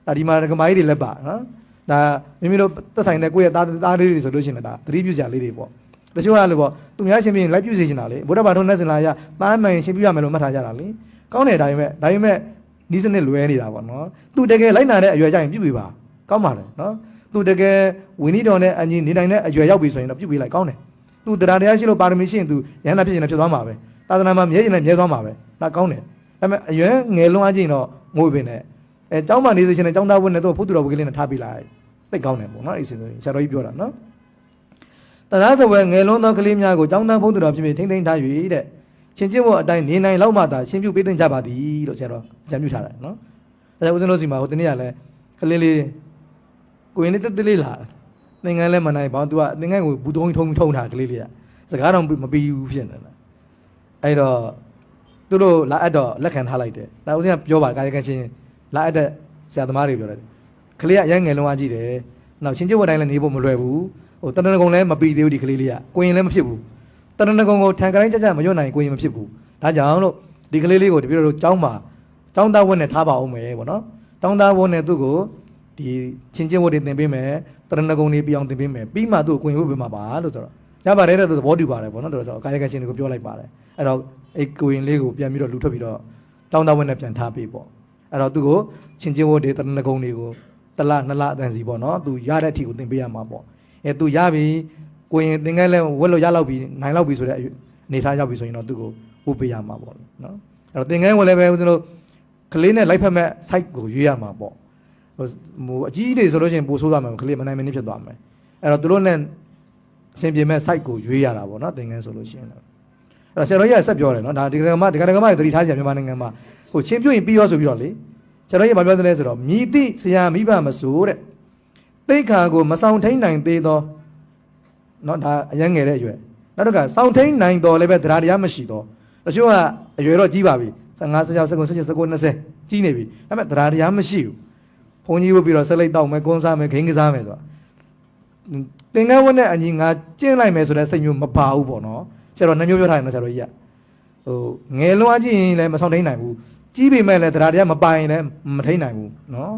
Speaker 1: ါဒါဒီမှာကမာကြီးတွေလက်ပါနော်ဒါမိမိတို့သက်ဆိုင်တဲ့ကိုယ့်ရဲ့သားလေးတွေဆိုလို့ရှိရင်ဒါသတိပြုစရာလေးတွေပေါ့တချို့ကလို့ပေါ့သူများရှင်ပြင်လိုက်ပြုစေချင်တာလေဘုရားဘာထုံးနဲ့စင်လာရသားမှန်ရှင်ပြုရမယ်လို့မှတ်ထားကြတာလေကောင်းတယ်ဒါပေမဲ့နီးစနစ်လွဲနေတာပေါ့နော်သူတကယ်လိုက်နာတဲ့အရွယ်ကြရင်ပြုပေးပါကောင်းပါလေနော်သူတကယ်ဝိနည်းတော်နဲ့အညီနေနိုင်တဲ့အရွယ်ရောက်ပြီဆိုရင်တော့ပြုပေးလိုက်ကောင်းတယ်သူတရားတရားရှိလို့ပါရမီရှိရင်သူရဟန္တာဖြစ်ရင်လည်းဖြစ်သွားမှာပဲသာသနာမှာမြဲရင်လည်းမြဲသွားမှာပဲဒါကောင်းတယ်ဒါပေမဲ့အရွယ်ငယ်လွန်းအားချင်းတော့ငိုပင်နဲ့ကျောင်းမှာနေစေချင်တဲ့ကျောင်းသားဝတ်နဲ့တော့ဖို့သူတော်ဝတ်ကလေးနဲ့ထားပေးလိုက်သိကောင်းတယ်ပေါ့နော်အဲ့ဒီဆိုရင်ဆရာတော်ကြီးပြောတာနော်တရားစပွဲငယ်လွန်းသောကလေးများကိုကျောင်းသားဖို့သူတော်ဖြစ်ဖြစ်ထိမ့်သိမ်းထား၍တဲ့ချင်းချင်းဘောအတိုင်းနေနိုင်လောက်မှသာရှင်းပြပေးသိကြပါသည်လို့ဆရာတော်အကြံပြုထားတယ်နော်အဲဒါဦးဇင်းတို့စီမှာဟိုတနေ့ကလည်းကလေးလေးကိုရင်လေးတက်တက်လေးလာသင်္ကန်းလည်းမနိုင်ဘာသူကသင်္ကန်းကိုဘူးတုံးထုံထားကလေးလေးကစကားတော့မပြီးဘူးဖြစ်နေတာအဲ့တော့သူတို့လာအပ်တော့လက်ခံထားလိုက်တယ်ဒါဦးဇင်းကပြောပါကာယကံချင်းလာအပ်တဲ့ဆရာသမားတွေပြောတယ်ကလေးကအရင်ငယ်လုံးအားကြည့်တယ်နောက်ချင်းချင်းဝတ်တိုင်းလည်းနေဖို့မလွယ်ဘူးဟိုတဏ္ဍကုံလည်းမပြီးသေးဘူးဒီကလေးလေးကကိုရင်လည်းမဖြစ်ဘူးတဏ္ဍကုံကိုထန်ကတိုင်းကြကြမရွတ်နိုင်ကိုရင်မဖြစ်ဘူးဒါကြောင့်လို့ဒီကလေးလေးကိုတပြည့်တော့ကျောင်းမှာကျောင်းသားဝတ်နဲ့ထားပါအောင်မယ်ပေါ့နော်ကျောင်းသားဝတ်နဲ့သူ့ကိုဒီချင်းချင်းဝတ်တွေသင်ပေးမယ်တဏ္ဍကုံတွေပြအောင်သင်ပေးမယ်ပြီးမှသူ့ကိုကိုရင်ဝတ်ပေးမှာပါလို့ဆိုတော့ရပါတယ်တဲ့သူသဘောတူပါတယ်ပေါ့နော်တော်တော်ကာယကံရှင်တွေကိုပြောလိုက်ပါတယ်အဲ့တော့အဲ့ကိုရင်လေးကိုပြန်ပြီးတော့လူထွက်ပြီးတော့ကျောင်းသားဝတ်နဲ့ပြန်ထားပေးပေါ့အဲ့တော့သူ့ကိုချင်းချင်းဝတ်တွေတဏ္ဍကုံတွေကိုတလ2လအတန်စီပေါ့နော်သူရတဲ့အထိကိုသင်ပေးရမှာပေါ့သူရပြီကိုရင်သင်္ကန်းလဲဝက်လို့ရလောက်ပြီနိုင်လောက်ပြီဆိုတဲ့အနေထားရောက်ပြီဆိုရင်တော့သူ့ကိုဝတ်ပေးရမှာပေါ့နော်အဲ့တော့သင်္ကန်းဝက်လည်းပဲဦးဇင်းတို့ကလေးနဲ့လိုက်ဖက်မဲ့ site ကိုရွေးရမှာပေါ့ဟိုအကြီးတွေဆိုလို့ရှိရင်ပို့ဆိုးသွားမှာကလေးမနိုင်မနှင်းဖြစ်သွားမယ်အဲ့တော့သူတို့နဲ့အဆင်ပြေမဲ့ site ကိုရွေးရတာပေါ့နော်သင်္ကန်းဆိုလို့ရှိရင်အဲ့တော့ဆရာတော်ကြီးကဆက်ပြောတယ်နော်ဒါဒီကံမတွေသတိထားကြမြန်မာနိုင်ငံမှာဟိုချင်းပြွရင်ပြီးရောဆိုပြီးတော့လေဆရာတော်ကြီးကပြောတယ်လဲဆိုတော့မြည်တိဆရာမိဘမဆိုးတဲ့တိတ်ခါကိုမဆောင်ထိန်နိုင်သေးသောနော်ဒါအရင်ငယ်တဲ့အရွယ်နောက်တစ်ခါဆောင်ထိန်နိုင်တော်လည်းပဲတရားတရားမရှိတော့တချို့ကအရွယ်တော့ကြီးပါပြီ15 16 19 19 20ကြီးနေပြီဒါပေမဲ့တရားတရားမရှိဘူးဘုန်းကြီးဝတ်ပြီးတော့ဆက်လိုက်တော့မယ်ကွန်းစားမယ်ဂိမ်းကစားမယ်ဆိုတာသင်္ကန်းဝတ်နဲ့အညီငါကျင့်လိုက်မယ်ဆိုတဲ့စိတ်မျိုးမပါဘူးပေါ့နော်ဆရာတော်နှမျိုးပြောထားတယ်နော်ဆရာတော်ကြီးကဟိုငယ်လွန်အချင်းရင်လည်းမဆောင်ထိန်နိုင်ဘူးကြီးပေမဲ့လည်းတရားတရားမပိုင်လည်းမထိန်နိုင်ဘူးနော်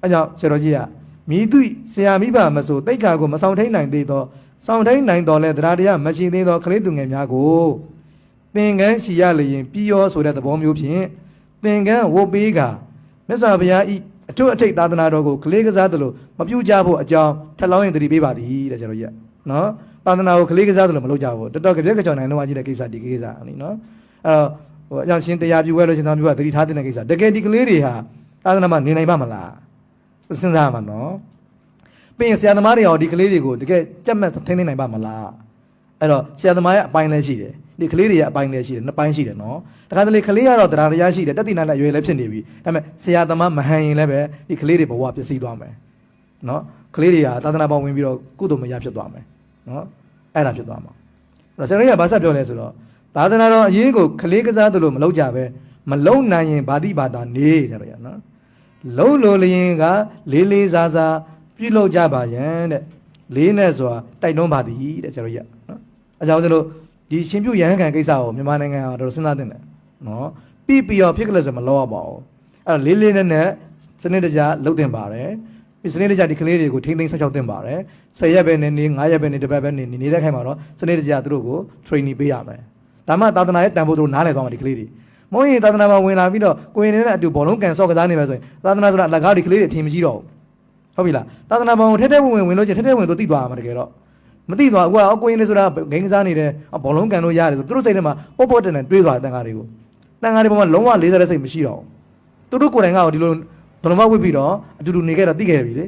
Speaker 1: အဲကြောင့်ဆရာတော်ကြီးကမြည်သူဆရာမိဘမဆိုတိတ်ခါကိုမဆောင်ထိန်နိုင်သေးတော့ဆောင်ထိန်နိုင်တော်လဲတရားတရားမရှိသေးသောကလေးသူငယ်များကိုသင်္ကန်းရှိရလျင်ပြီးရောဆိုတဲ့သဘောမျိုးဖြင့်သင်္ကန်းဝတ်ပေးကမြတ်စွာဘုရားဤအထွတ်အထိပ်သာသနာတော်ကိုကလေးကစားသလိုမပြုကြဖို့အကြောင်းထပ်လောင်းရင်တတိပေးပါသည်တဲ့ဆရာတော်ကြီးကနော်သာသနာကိုကလေးကစားသလိုမလုပ်ကြဘူးတော်တော်ကြပြက်ကြောင်နိုင်လုံးဝကြီးတဲ့ကိစ္စဒီကိစ္စအနိနော်အဲ့တော့ဟိုအကြောင်းရှင်တရားပြုဝဲလို့ရှင်သာပြုကတတိထားတဲ့ကိစ္စတကယ်ဒီကလေးတွေဟာသာသနာမှာနေနိုင်ပါမလားစဉ်းစားမှာနော်ပြင်ဆရာသမားတွေရောဒီကလေးတွေကိုတကယ်ကြက်မဲ့ထိန်းသိမ်းနိုင်ပါမလားအဲ့တော့ဆရာသမားရဲ့အပိုင်းလည်းရှိတယ်ဒီကလေးတွေရဲ့အပိုင်းလည်းရှိတယ်နှစ်ပိုင်းရှိတယ်နော်တခါတလေကလေးကတော့တရားတရားရှိတယ်တက်တိနာနဲ့ရွယ်လည်းဖြစ်နေပြီဒါပေမဲ့ဆရာသမားမဟန်ရင်လည်းပဲဒီကလေးတွေဘဝပျက်စီးသွားမယ်နော်ကလေးတွေကသာသနာပေါင်းဝင်ပြီးတော့ကုသိုလ်မရဖြစ်သွားမယ်နော်အဲ့ဒါဖြစ်သွားမှာအဲ့တော့ဆရာကြီးကဘာဆက်ပြောလဲဆိုတော့သာသနာတော်အရေးကိုကလေးကစားသလိုမလုပ်ကြပဲမလုံနိုင်ရင်ဗာတိဘာသာနေဆရာကြီးနော်လုံလို့လျင်ကလေးလေးစားစားပြုလုပ်ကြပါယံတဲ့လေးနဲ့ဆိုတာတိုက်တွန်းပါသည်တဲ့ကျွန်တော်ကြီးနော်အကြောင်းကျွန်တော်ဒီရှင်ပြုရဟန်းခံကိစ္စကိုမြန်မာနိုင်ငံကတော့စဉ်းစားသင့်တယ်နော်ပြီးရောဖြစ်ကြလို့ဆိုမလောက်ရပါဘူးအဲ့တော့လေးလေးနဲ့စနစ်တကျလုပ်သင့်ပါတယ်ဒီစနစ်တကျဒီကလေးတွေကိုထိမ့်သိမ်းဆောက်ရှောက်သင့်ပါတယ်10ရက်ပဲနေ9ရက်ပဲနေတစ်ပတ်ပဲနေနေတဲ့ခိုင်မှာတော့စနစ်တကျသူတို့ကို training ပေးရမယ်ဒါမှသာသနာရဲ့တန်ဖိုးတို့နားလည်သွားမှာဒီကလေးတွေမဟုတ်ရင်သာသနာမှာဝင်လာပြီးတော့ကိုရင်နဲ့အတူဘောလုံးကန်ဆော့ကစားနေမယ်ဆိုရင်သာသနာဆိုတာအလကားဒီကလေးတွေအထင်မကြီးတော့ဘူးဟုတ်ပြီလားသာသနာပေါင်းထဲထဲဝင်လို့ချင်းထဲထဲဝင်သူသိသွားမှာတကယ်တော့မသိသွားအခုကကိုရင်လေးဆိုတာဂိမ်းကစားနေတယ်ဘောလုံးကန်လို့ရတယ်ဆိုသူတို့စိတ်ထဲမှာပေါ့ပေါ့တန်တန်တွေးသွားတယ်တန်ခါတွေကိုတန်ခါတွေပေါ်မှာလုံးဝလေးစားတဲ့စိတ်မရှိတော့ဘူးသူတို့ကိုယ်တိုင်ကဒီလိုဒလမဝစ်ပြီးတော့အတူတူနေခဲ့တာသိခဲ့ပြီလေ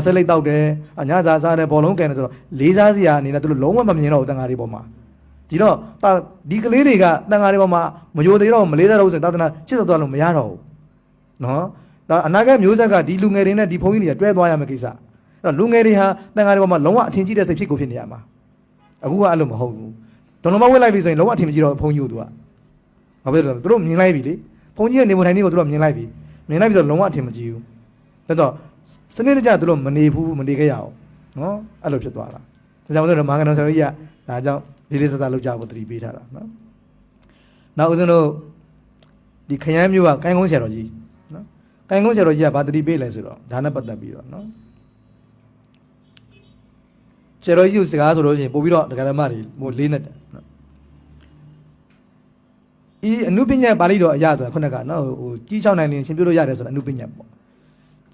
Speaker 1: ဆက်လိုက်တောက်တယ်ညစာစားတယ်ဘောလုံးကန်တယ်ဆိုတော့လေးစားစရာအနေနဲ့သူတို့လုံးဝမမြင်တော့ဘူးတန်ဃာတွေပေါ်မှာဒီတော့ဒီကလေးတွေကတန်ဃာတွေပေါ်မှာမယိုသေးတော့မလေးစားတော့ဆိုရင်သာသနာချစ်တော်လို့မရတော့ဘူးနော်ဒါအနာဂတ်မျိုးဆက်ကဒီလူငယ်တွေနဲ့ဒီဘုန်းကြီးတွေကတွဲသွားရမယ့်ကိစ္စအဲ့တော့လူငယ်တွေဟာတန်ဃာတွေပေါ်မှာလုံးဝအထင်ကြီးတဲ့စိတ်ဖြစ်ကိုဖြစ်နေရမှာအခုကအဲ့လိုမဟုတ်ဘူးဒုံလုံးမဝက်လိုက်ပြီဆိုရင်လုံးဝအထင်မကြီးတော့ဘုန်းကြီးတို့ကဘာဖြစ်လို့လဲသူတို့မြင်လိုက်ပြီလေဘုန်းကြီးရဲ့နေမထိုင်နေကိုသူတို့မြင်လိုက်ပြီဆိုလုံးဝအထင်မကြီးဘူးဒါတော့စနစ်တကျသူတို့မနေဘူးမနေခဲ့ရအောင်နော်အဲ့လိုဖြစ်သွားတာဒါကြောင့်မို့လို့မာကတော်ဆရာကြီးကဒါကြောင့်လေးလေးစားစားလုပ်ကြဖို့တတိပေးထားတာနော်နောက်ဦးဇင်းတို့ဒီခရမ်းမျိုးကကိုင်းကုန်းဆရာတော်ကြီးနော်ကိုင်းကုန်းဆရာတော်ကြီးကဘာတတိပေးလဲဆိုတော့ဒါနဲ့ပတ်သက်ပြီးတော့နော်ဆရာတော်ကြီးစကားဆိုလို့ရှိရင်ပို့ပြီးတော့ဒကာဓမ္မတွေဟိုလေးနဲ့တယ်နော်ဤအနုပညာပါဠိတော်အရာဆိုတာခုနကနော်ဟိုကြီး6နိုင်ရင်ရှင်ပြလို့ရတယ်ဆိုတာအနုပညာပေါ့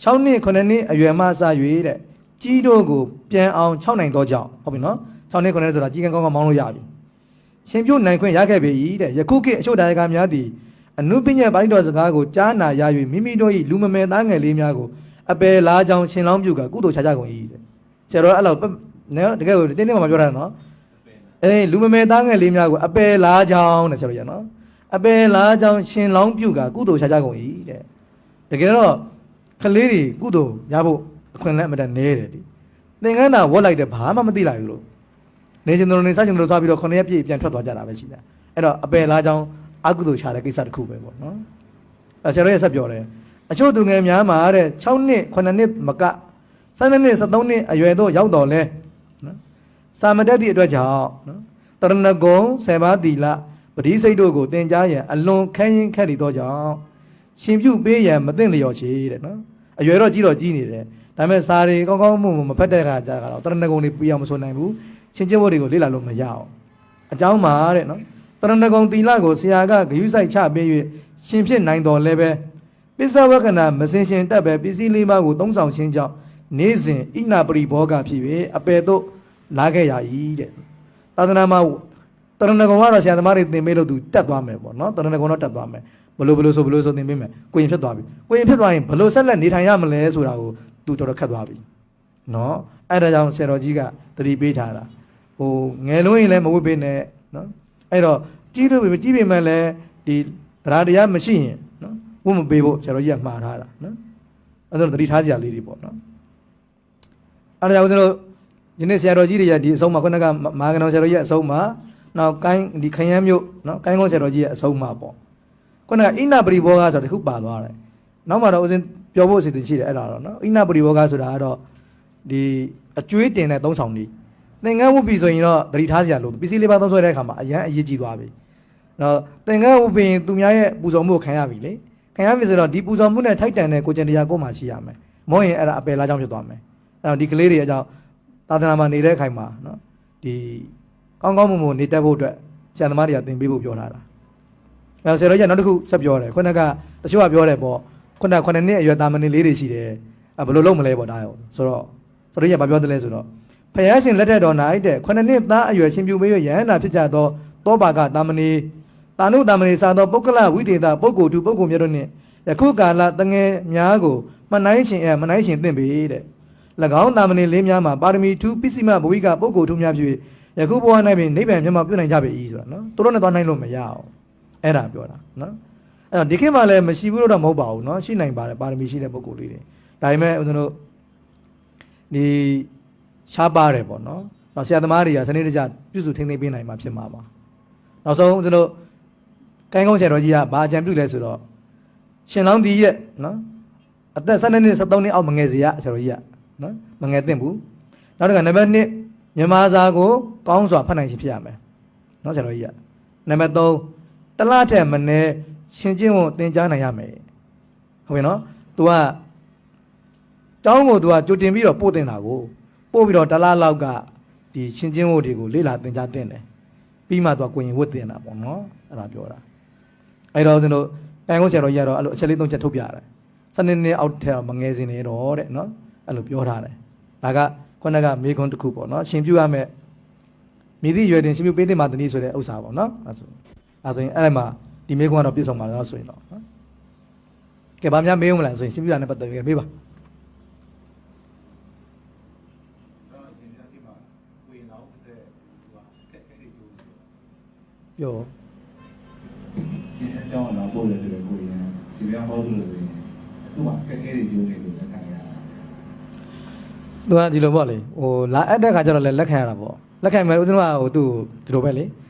Speaker 1: 6နှစ်9နှစ်အရွယ်မှစ၍တဲ့ကြီးတို့ကိုပြန်အောင်6နိုင်တော့ကြောင်းဟုတ်ပြီနော်6နှစ်9နှစ်ဆိုတာကြီးကန်းကောင်းကောင်းမောင်းလို့ရပြီရှင်ပြုနိုင်ခွင့်ရခဲ့ပြီတဲ့ယခုခေတ်အချို့တရားကများသည်အနုပညာပါဠိတော်စကားကိုကြားနာရ၍မိမိတို့၏လူမမယ်သားငယ်လေးများကိုအပယ်လားကြောင်းရှင်လောင်းပြုကကုသိုလ်ချကြကုန်၏တဲ့ဆရာတော်အဲ့လိုနော်တကယ်ကိုတင်းတင်းမှပြောတာနော်လူမမယ်သားငယ်လေးများကိုအပယ်လားကြောင်းတဲ့ဆရာတော်ရနော်အပယ်လားကြောင်းရှင်လောင်းပြုကကုသိုလ်ချကြကုန်၏တဲ့တကယ်တော့ကလေးတွေကုသိုလ်ရဖို့အခွင့်အလမ်းအမှန်တည်းနေတယ်ဒီသင်္ကန်းသာဝတ်လိုက်တယ်ဘာမှမသိလိုက်ဘူးလို့နေရှင်တို့နေစားရှင်တို့သွားပြီးတော့9ရက်ပြည့်ပြန်ထွက်သွားကြတာပဲရှိတယ်အဲ့တော့အပယ်လားကြောင်းအကုသိုလ်ချတဲ့ကိစ္စတစ်ခုပဲပေါ့နော်အဲဆရာတော်ရဲ့ဆက်ပြောတယ်အချို့သူငယ်များမှာတဲ့6နှစ်9နှစ်မက12နှစ်13နှစ်အရွယ်တို့ရောက်တော်လဲနော်စာမတက်သည့်အတွက်ကြောင့်နော်တရဏဂုံ7ပါးသီလပတိစိတ်တို့ကိုသင်ကြားရန်အလွန်ခဲရင်ခက်တည်သောကြောင့်ရှင်ပြုပေးရန်မသိလျော်ချေတဲ့နော်အရွယ်တော့ကြီးတော့ကြီးနေတယ်ဒါပေမဲ့စာတွေကောင်းကောင်းမဖတ်တဲ့အခါကျတော့တရဏဂုံတွေပြအောင်မဆိုနိုင်ဘူးရှင်ကျင့်ဝတ်တွေကိုလေ့လာလို့မရအောင်အကြောင်းမှာတဲ့နော်တရဏဂုံသီလကိုဆရာကဂရုစိုက်ချပေး၍ရှင်ဖြစ်နိုင်တော်လဲပဲပစ္စဝကနာမစင်ရှင်တက်ပဲပစ္စည်းလေးပါးကိုသုံးဆောင်ခြင်းကြောင့်နေ့စဉ်ဣနာပရိဘောဂဖြစ်၍အပေတို့လာခဲ့ရ၏တဲ့သာသနာမှာတရဏဂုံကတော့ဆရာသမားတွေသင်ပေးလို့သူတက်သွားမယ်ပေါ့နော်တရဏဂုံတော့တက်သွားမယ်ဘလို့ဆိုသင်ပေးမယ်ကိုရင်ဖြစ်သွားပြီကိုရင်ဖြစ်သွားရင်ဘလို့ဆက်လက်နေထိုင်ရမလဲဆိုတာကိုသူတော်တော်ခက်သွားပြီနော်အဲ့ဒါကြောင့်ဆရာတော်ကြီးကတတိပေးထားတာဟိုငယ်လုံးရင်လည်းမဝတ်ပေးနဲ့နော်အဲ့တော့ကြီးလို့ကြီးပေမဲ့လည်းဒီတရားတရားမရှိရင်နော်ဝတ်မပေးဖို့ဆရာတော်ကြီးကမှားထားတာနော်အဲ့ဒါတတိထားစရာလေးတွေပေါ့နော်အဲ့ဒါကြောင့်ကျွန်တော်ယနေ့ဆရာတော်ကြီးတွေရဲ့ဒီအဆုံးမှာခုနကမာကနောဆရာတော်ကြီးရဲ့အဆုံးမှာနောက်ကိုင်းဒီခရမ်းမြို့နော်ကိုင်းကုန်းဆရာတော်ကြီးရဲ့အဆုံးမှာပေါ့ခုနကဣနာပရိဘောဂဆိုတဲ့ခုပါသွားတယ်နောက်မှတော့ဦးစင်းပြောဖို့အစီအစဉ်ရှိတယ်အဲ့ဒါတော့နော်ဣနာပရိဘောဂဆိုတာကတော့ဒီအကျွေးတင်တဲ့သုံးဆောင်နေသင်္ကန်းဝတ်ပြီဆိုရင်တော့တတိထားစရာလို့ပစ္စည်းလေးပါသုံးဆွဲတဲ့အခါမှာအရန်အရေးကြီးသွားပြီနော်သင်္ကန်းဝတ်ပြီးသူများရဲ့ပူဇော်မှုကိုခံရပြီလေခံရပြီဆိုတော့ဒီပူဇော်မှုနဲ့ထိုက်တန်တဲ့ကိုကျင်တရားကိုမှရှိရမယ်မောရင်အဲ့ဒါအပယ်လားကြောင့်ဖြစ်သွားမယ်အဲ့တော့ဒီကလေးတွေအကြောင်းသာသနာမှာနေတဲ့အခိုင်မှာနော်ဒီကောင်းကောင်းမွန်မွန်နေတတ်ဖို့အတွက်ဆရာသမားတွေကသင်ပေးဖို့ပြောထားတာအဲ့ဆရာတော်ကြီးနောက်တစ်ခုဆက်ပြောတယ်ခုနကတချို့ကပြောတယ်ပေါ့ခုန9နှစ်အရွယ်တာမဏေလေးတွေရှိတယ်ဘယ်လိုလုပ်မလဲပေါ့ဒါရောဆိုတော့ဆရာတော်ကြီးကဘာပြောတယ်လဲဆိုတော့ဖယားရှင်လက်ထက်တော်၌တဲ့9နှစ်သားအရွယ်ရှင်ပြုပေးရယဟန္တာဖြစ်ကြသောတောပါကတာမဏေတာနုတာမဏေစာသောပုဂ္ဂလဝိတေသပုဂ္ဂိုလ်သူပုဂ္ဂိုလ်မြတ်တို့နှင့်ယခုကာလတငယ်များကိုမနှိုင်းရှင်သင့်ပေတဲ့၎င်းတာမဏေလေးများမှာပါရမီထူးပစ္စည်းမဘဝိကပုဂ္ဂိုလ်ထူးများဖြစ်ယခုဘဝ၌ပင်နိဗ္ဗာန်မျက်မှောက်ပြုနိုင်ကြပေ၏ဆိုတာနော်သူတို့နဲ့သွားနိုင်လို့မရအောင်အဲ့ဒါပြောတာနော်အဲ့တော့ဒီခေတ်မှာလည်းမရှိဘူးလို့တော့မဟုတ်ပါဘူးနော်ရှိနိုင်ပါတယ်ပါရမီရှိတဲ့ပုဂ္ဂိုလ်လေးတွေဒါပေမဲ့ဦးဇင်းတို့ဒီရှားပါတယ်ပေါ့နော်နောက်ဆရာသမားတွေကစနစ်တကျပြုစုထိန်းသိမ်းပေးနိုင်မှာဖြစ်မှာပါနောက်ဆုံးဦးဇင်းတို့ကိုင်းကုန်းဆရာတော်ကြီးကဘာအကြံပြုလဲဆိုတော့ရှင်လောင်းဒီရဲ့နော်အသက်12နှစ်13နှစ်အောက်မငယ်စေရဆရာတော်ကြီးကနော်မငယ်သင့်ဘူးနောက်တစ်ခါနံပါတ်1မြန်မာစာကိုကောင်းစွာဖတ်နိုင်ခြင်းဖြစ်ရမယ်နော်ဆရာတော်ကြီးကနံပါတ်3တလားထက်မနည်းရှင်ကျင့်ဖို့သင်ကြားနိုင်ရမယ်ဟုတ်ပြီနော် तू ကတောင်းကို तू ကကြိုတင်ပြီးတော့ပို့တင်တာကိုပို့ပြီးတော့တလားလောက်ကဒီရှင်ကျင့်ဖို့တွေကိုလေ့လာသင်ကြားတင်တယ်ပြီးမှ तू ကကိုရင်ဝတ်တင်တာပေါ့နော်အဲ့ဒါပြောတာအဲ့တော့ကျွန်တော်တိုင်ကုန်းဆရာတော်ကြီးကတော့အဲ့လိုအချက်လေး3ချက်ထုတ်ပြရတယ်စနစ်နှစ်အောက်ထက်မငယ်စင်နေတော့တဲ့နော်အဲ့လိုပြောထားတယ်ဒါကခုနကမေခွန်းတစ်ခုပေါ့နော်ရှင်ပြုရမယ်မိသည့်ရွယ်တင်ရှင်ပြုပေးတဲ့မှာတနည်းဆိုတဲ့ဥစ္စာပေါ့နော်အဲ့ဆိုရင်အဲ့မှာဒီမေခွန်းကတော့ပြည့်စုံပါလားဆိုရင်တော့နော်ကဲဘာများမေးဦးမလားဆိုရင်ရှင်ပြုတာနဲ့ပတ်သက်ပြီးမေးပါ ပြော
Speaker 2: ဒီအကြောင်းတော့ပို့တယ်ဆိုတော့ကိုရင်ဒီပြောင်းဟောလို့ဆိုရင်သူ့မှာခက်ခဲတွေကျိုးနေလို့လက်ခံရတာ
Speaker 1: သူကဒီလိုပေါ့လေဟိုလာအပ်တဲ့ခါကျတော့လည်းလက်ခံရတာပေါ့လက်ခံမယ်ဦးဇင်းကဟိုသူ့ဒီလိုပဲလ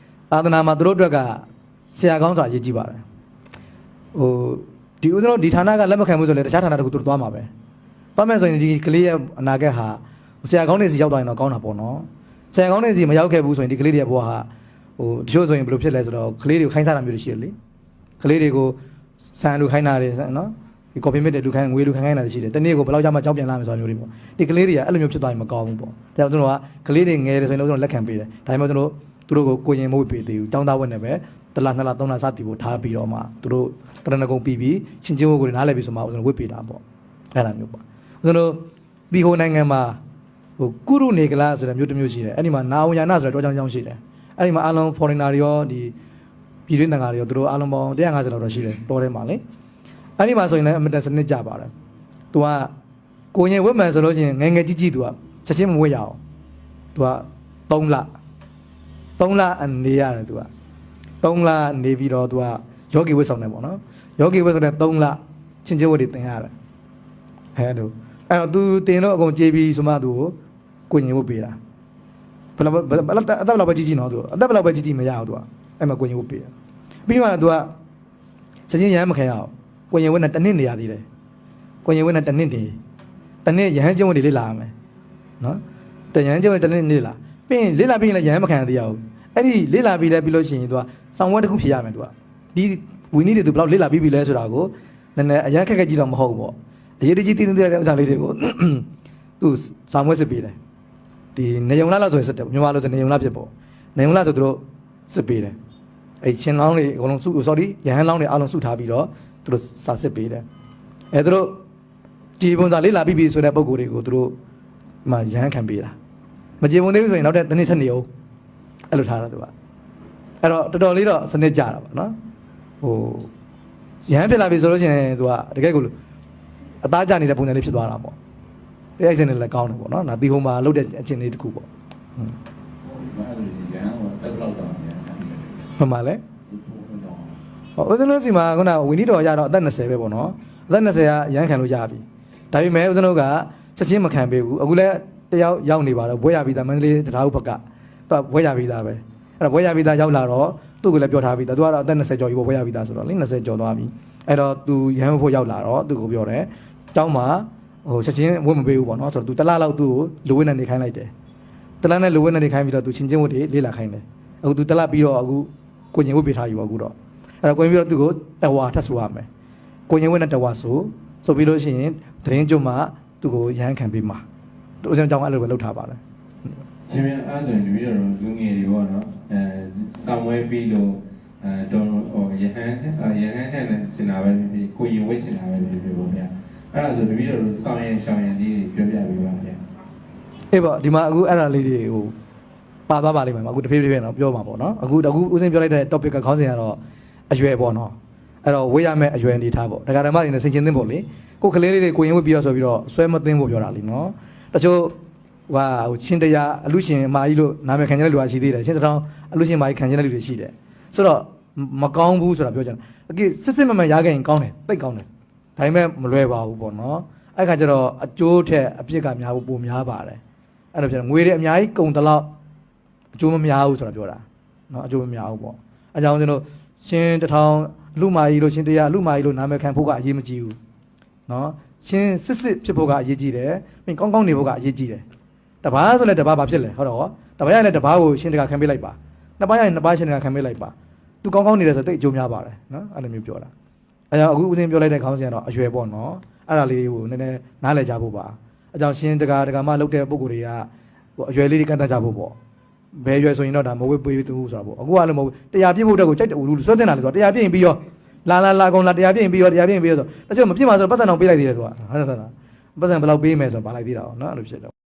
Speaker 1: ေသာသနာမှာသူတို့အတွက်ကဆရာကောင်းဆိုတာရေးကြည့်ပါတယ်ဟိုဒီဦးဇင်းတို့ဒီဌာနကလက်မခံဘူးဆိုလည်းတခြားဌာနတခုသူတို့သွားမှာပဲသွားမယ်ဆိုရင်ဒီကလေးရဲ့အနာဂတ်ဟာဆရာကောင်းနေစီရောက်သွားရင်တော့ကောင်းတာပေါ့နော်ဆရာကောင်းနေစီမရောက်ခဲ့ဘူးဆိုရင်ဒီကလေးတွေရဲ့ဘဝဟာဟိုတချို့ဆိုရင်ဘယ်လိုဖြစ်လဲဆိုတော့ကလေးတွေကိုခိုင်းစားတာမျိုးတွေရှိတယ်လေကလေးတွေကိုဆန်လူခိုင်းတာတွေနော်ဒီကော်ဖီမစ်တွေလူခိုင်းငွေလူခိုင်းတာတွေရှိတယ်တနေ့ကိုဘယ်လောက်ကြာမှကြောက်ပြန်လာမယ်ဆိုတာမျိုးတွေပေါ့ဒီကလေးတွေကအဲ့လိုမျိုးဖြစ်သွားရင်မကောင်းဘူးပေါ့ဒါကြောင့်ကျွန်တော်ကကလေးတွေငယ်တယ်ဆိုရင်တော့ကျွန်တော်လက်ခံပေးတယ်ဒါပေမဲ့ကျွန်တော်သူတို့ကိုကိုရင်မဟုတ်ပေးသေးဘူးတောင်းတဝက်နဲ့ပဲတစ်လနှစ်လသုံးလစသည်ဖို့ထားပြီးတော့မှသူတို့တရဏဂုံပြီးပြီးရှင်ချင်းဝတ်ကိုနားလည်ပြီးဆိုမှကျွန်တော်ဝတ်ပေးတာပေါ့အဲ့ဒါမျိုးပေါ့ကျွန်တော်ဒီဟိုနိုင်ငံမှာဟိုကုရုနေကလာဆိုတဲ့မျိုးတစ်မျိုးရှိတယ်အဲ့ဒီမှာနာဝယာနာဆိုတဲ့တောကြောင်ကြောင်ရှိတယ်အဲ့ဒီမှာအားလုံး foreigner တွေရောဒီပြည်တွင်းတန်ခါတွေရောသူတို့အားလုံးပေါင်း150လောက်တော့ရှိတယ်တောထဲမှာလေအဲ့ဒီမှာဆိုရင်လည်းအမတန်စနစ်ကြပါတယ်သူကကိုရင်ဝတ်မှန်ဆိုလို့ရှိရင်ငယ်ငယ်ကြီးကြီးသူကချက်ချင်းမဝတ်ရအောင်သူက3လအနေရတယ်သူက3လနေပြီးတော့သူကယောဂီဝတ်ဆောင်တယ်ပေါ့နော်ယောဂီဝတ်ဆောင်တဲ့3လချင်းချင်းဝတ်တွေတင်ရတယ်အဲ့လိုအဲ့တော့သူတင်လို့အကုန်ကြေးပြီးဆိုမှသူကိုရင်ဝတ်ပေးတာဘယ်လောက်ပဲကြီးကြီးနော်သူအသက်ဘယ်လောက်ပဲကြီးကြီးမရအောင်သူကအဲ့မှာကိုရင်ဝတ်ပေးတာပြီးမှသူကချက်ချင်းရမ်းမခံရအောင်ကိုရင်ဝတ်နဲ့တနစ်နေရသေးတယ်ကိုရင်ဝတ်နဲ့တနစ်ရဟန်းချင်းဝတ်တွေလေ့လာရမယ်နော်တရဟန်းချင်းဝတ်တနစ်နေလာပြီးရင်လေ့လာပြီးရင်လည်းရဟန်းမခံရသေးရဘူးအဲ့ဒီလေ့လာပြီးလဲပြီးလို့ရှိရင်သူကစောင်းဝဲတစ်ခုဖြစ်ရမယ်သူကဒီဝီနည်းတွေသူဘယ်လောက်လေ့လာပြီးပြီလဲဆိုတာကိုနည်းနည်းအရန်ခက်ခက်ကြီးတော့မဟုတ်ဘူးပေါ့အရေးတကြီးတင်းတင်းတဲ့ဥစ္စာလေးတွေကိုသူစောင်းဝဲစစ်ပေးတယ်ဒီနေုံလာလောက်ဆိုရင်စစ်တယ်မြန်မာလိုဆိုနေုံလာဖြစ်ပေါ့နေုံလာဆိုသူတို့စစ်ပေးတယ်အဲ့ချင်းလောင်းတွေအကုန်လုံးစု sorry ရဟန်းလောင်းတွေအားလုံးစုထားပြီးတော့သူတို့စာစစ်ပေးတယ်အဲ့သူတို့ဒီပုံစံလေးလာပြီးပြီဆိုတဲ့ပုံကိုယ်တွေကိုသူတို့မှရဟန်းခံပေးတာမကြေပုံသေးဘူးဆိုရင်နောက်တဲ့တစ်နေ့ထက်နေအောင်အဲ့လိုထားတာသူကအဲ့တော့တော်တော်လေးတော့စနစ်ကြတာပါနော်ဟိုရဟန်းဖြစ်လာပြီဆိုလို့ရှိရင်သူကတကယ်ကိုအသားကျနေတဲ့ပုံစံလေးဖြစ်သွားတာပေါ့တရားရှင်တွေလည်းကောင်းတယ်ပေါ့နော်ဒါဒီဟိုမှာလုတ်တဲ့အချင်းလေးတစ်ခုပေါ့ဟုတ်မှလဲဟောဦးဇင်းတို့စီမှာခုနဝီနီတော်ရတော့အသက်20ပဲပေါ့နော်အသက်20ကရမ်းခံလို့ရပြီဒါပေမဲ့ဦးဇင်းတို့ကချက်ချင်းမခံပေးဘူးအခုလည်းတယောက်ရောက်နေပါတော့ဘွဲရပြီးသားမန္တလေးတရားဥပကသူကဘွဲရပြီးသားပဲအဲ့တော့ဘွဲရပြီးသားရောက်လာတော့သူ့ကိုလည်းပြောထားပြီးသားသူကတော့အသက်20ကျော်ပြီဘွဲရပြီးသားဆိုတော့လေ20ကျော်သွားပြီအဲ့တော့သူရဟန်းဖို့ရောက်လာတော့သူ့ကိုပြောတယ်တောင်းမှာဟိုချက်ချင်းဝတ်မပေးဘူးပေါ့နော်ဆိုတော့သူတလားလောက်သူ့ကိုလူဝင်းနဲ့နေခိုင်းလိုက်တယ်တလားနဲ့လူဝင်းနဲ့နေခိုင်းပြီးတော့သူချင်းချင်းဝတ်တွေလေးလာခိုင်းတယ်အခုသူတလားပြီးတော့အခုကိုရင်ဝတ်ပေးထားယူပါအခုတော့အဲ့တော့ကိုရင်ပြီးတော့သူ့ကိုတဝါထပ်ဆိုရမယ်ကိုရင်ဝတ်နဲ့တဝါဆိုပြီးလို့ရှိရင်တရင်ကျုံမှာသူ့ကိုရဟန်းခံပေးမှာသူအစံကြောင့်အဲ့လိုပဲလုပ်ထားပါလား
Speaker 3: ရှင်ပြန်အားဆိုရင်တပည့်တော်လူငယ်တွေပေါ့နော်ဆောင်းဝဲပြီးလို့တော်ဟိုရဟန်းဟဲ့နဲ့ချင်တာပဲဖြစ်ကိုရင်ဝဲချင်တာပဲဖြစ်ပေါ့ဗျာအဲ့ဒါဆိုတပည့်တော်ဆောင်းရင်ရှောင်းရင်လေးပြောပြပေးပါဗျာ
Speaker 1: အေးပေါ့ဒီမှာအခုအဲ့ဒါလေးတွေဟိုပါသွားပါလိမ့်မယ်အခုတဖြည်းဖြည်းတော့ပြောမှာပေါ့နော်အခုဦးစင်းပြောလိုက်တဲ့ topic ကခေါင်းစဉ်ကတော့အရွယ်ပေါ့နော်အဲ့တော့ဝေးရမယ့်အရွယ်အနေထားပေါ့ဒကာဓမ္မတွေနဲ့ဆင်ခြင်သင့်ပေါ့လေကိုကလေးလေးတွေကိုရင်ဝတ်ပြီးတော့ဆိုပြီးတော့ဆွဲမသိမ်းဖို့ပြောတာလीနော်တချို့ဟိုချင်းတရားအလူရှင်မာကြီးလို့နာမည်ခံကြတဲ့လူကရှိသေးတယ်ချင်းတောင်အလူရှင်မာကြီးခံကြတဲ့လူတွေရှိတယ်ဆိုတော့မကောင်းဘူးဆိုတာပြောချင်တယ်အကိစစ်မမှန်ရခဲ့ရင်ကောင်းတယ်သိကောင်းတယ်ဒါပေမဲ့မလွယ်ပါဘူးပေါ့နော်အဲ့ခါကျတော့အကျိုးထက်အပြစ်ကများဖို့ပိုများပါတယ်အဲ့လိုပြောတယ်ငွေတွေအများကြီးကုန်တလောက်အကျိုးမများဘူးဆိုတာပြောတာနော်အကျိုးမများဘူးပေါ့အဲကြောင့်ကျွန်တော်ရှင်တထောင်လူမာကြီးလို့ရှင်တရားလူမာကြီးလို့နာမည်ခံဖို့ကအရေးမကြီးဘူးနော်ရှင်စစ်ဖြစ်ဖို့ကအရေးကြီးတယ်ပြီးကောင်းကောင်းနေဖို့ကအရေးကြီးတယ်တပားဆိုလဲတပားဘာဖြစ်လဲဟုတ်တော့တပားရလဲတပားကိုရှင်တကခံပေးလိုက်ပါနှစ်ပါးရရင်နှစ်ပါးရှင်တကခံပေးလိုက်ပါသူကောင်းကောင်းနေတယ်ဆိုတိတ်အကျိုးများပါတယ်နော်အဲ့လိုမျိုးပြောတာအဲကြောင့်အခုဦးစင်းပြောလိုက်တဲ့ခေါင်းစဉ်ကတော့အရွယ်ပေါ့နော်အဲ့ဒါလေးကိုနည်းနည်းနားလည်ကြဖို့ပါအဲကြောင့်ရှင်တကမှလုပ်တဲ့ပုံကိုယ်တွေကဟိုအရွယ်လေးတွေကန့်သတ်ကြဖို့ပေါ့ဘယ်ရွယ်ဆိုရင်တော့ဒါမဝေးပေးသူဆိုတာပေါ့အခုကလည်းမဟုတ်တရားပြည့်ဖို့တက်ကိုကြိုက်တယ်လူဆွဲတင်တာလေဆိုတော့တရားပြည့်ရင်ပြီးရောလာကုန်လာတရားပြည့်ရင်ပြီးရောတရားပြည့်ရင်ပြီးရောဆိုတချို့မပြည့်မှာဆိုပတ်စံအောင်ပေးလိုက်သေးတယ်သူကဟုတ်တယ်ပတ်စံဘယ်လောက်ပေးမယ်ဆိုတော့ပါလိုက်သေးတာပေါ့နော်အဲ့လိုဖြစ်တော့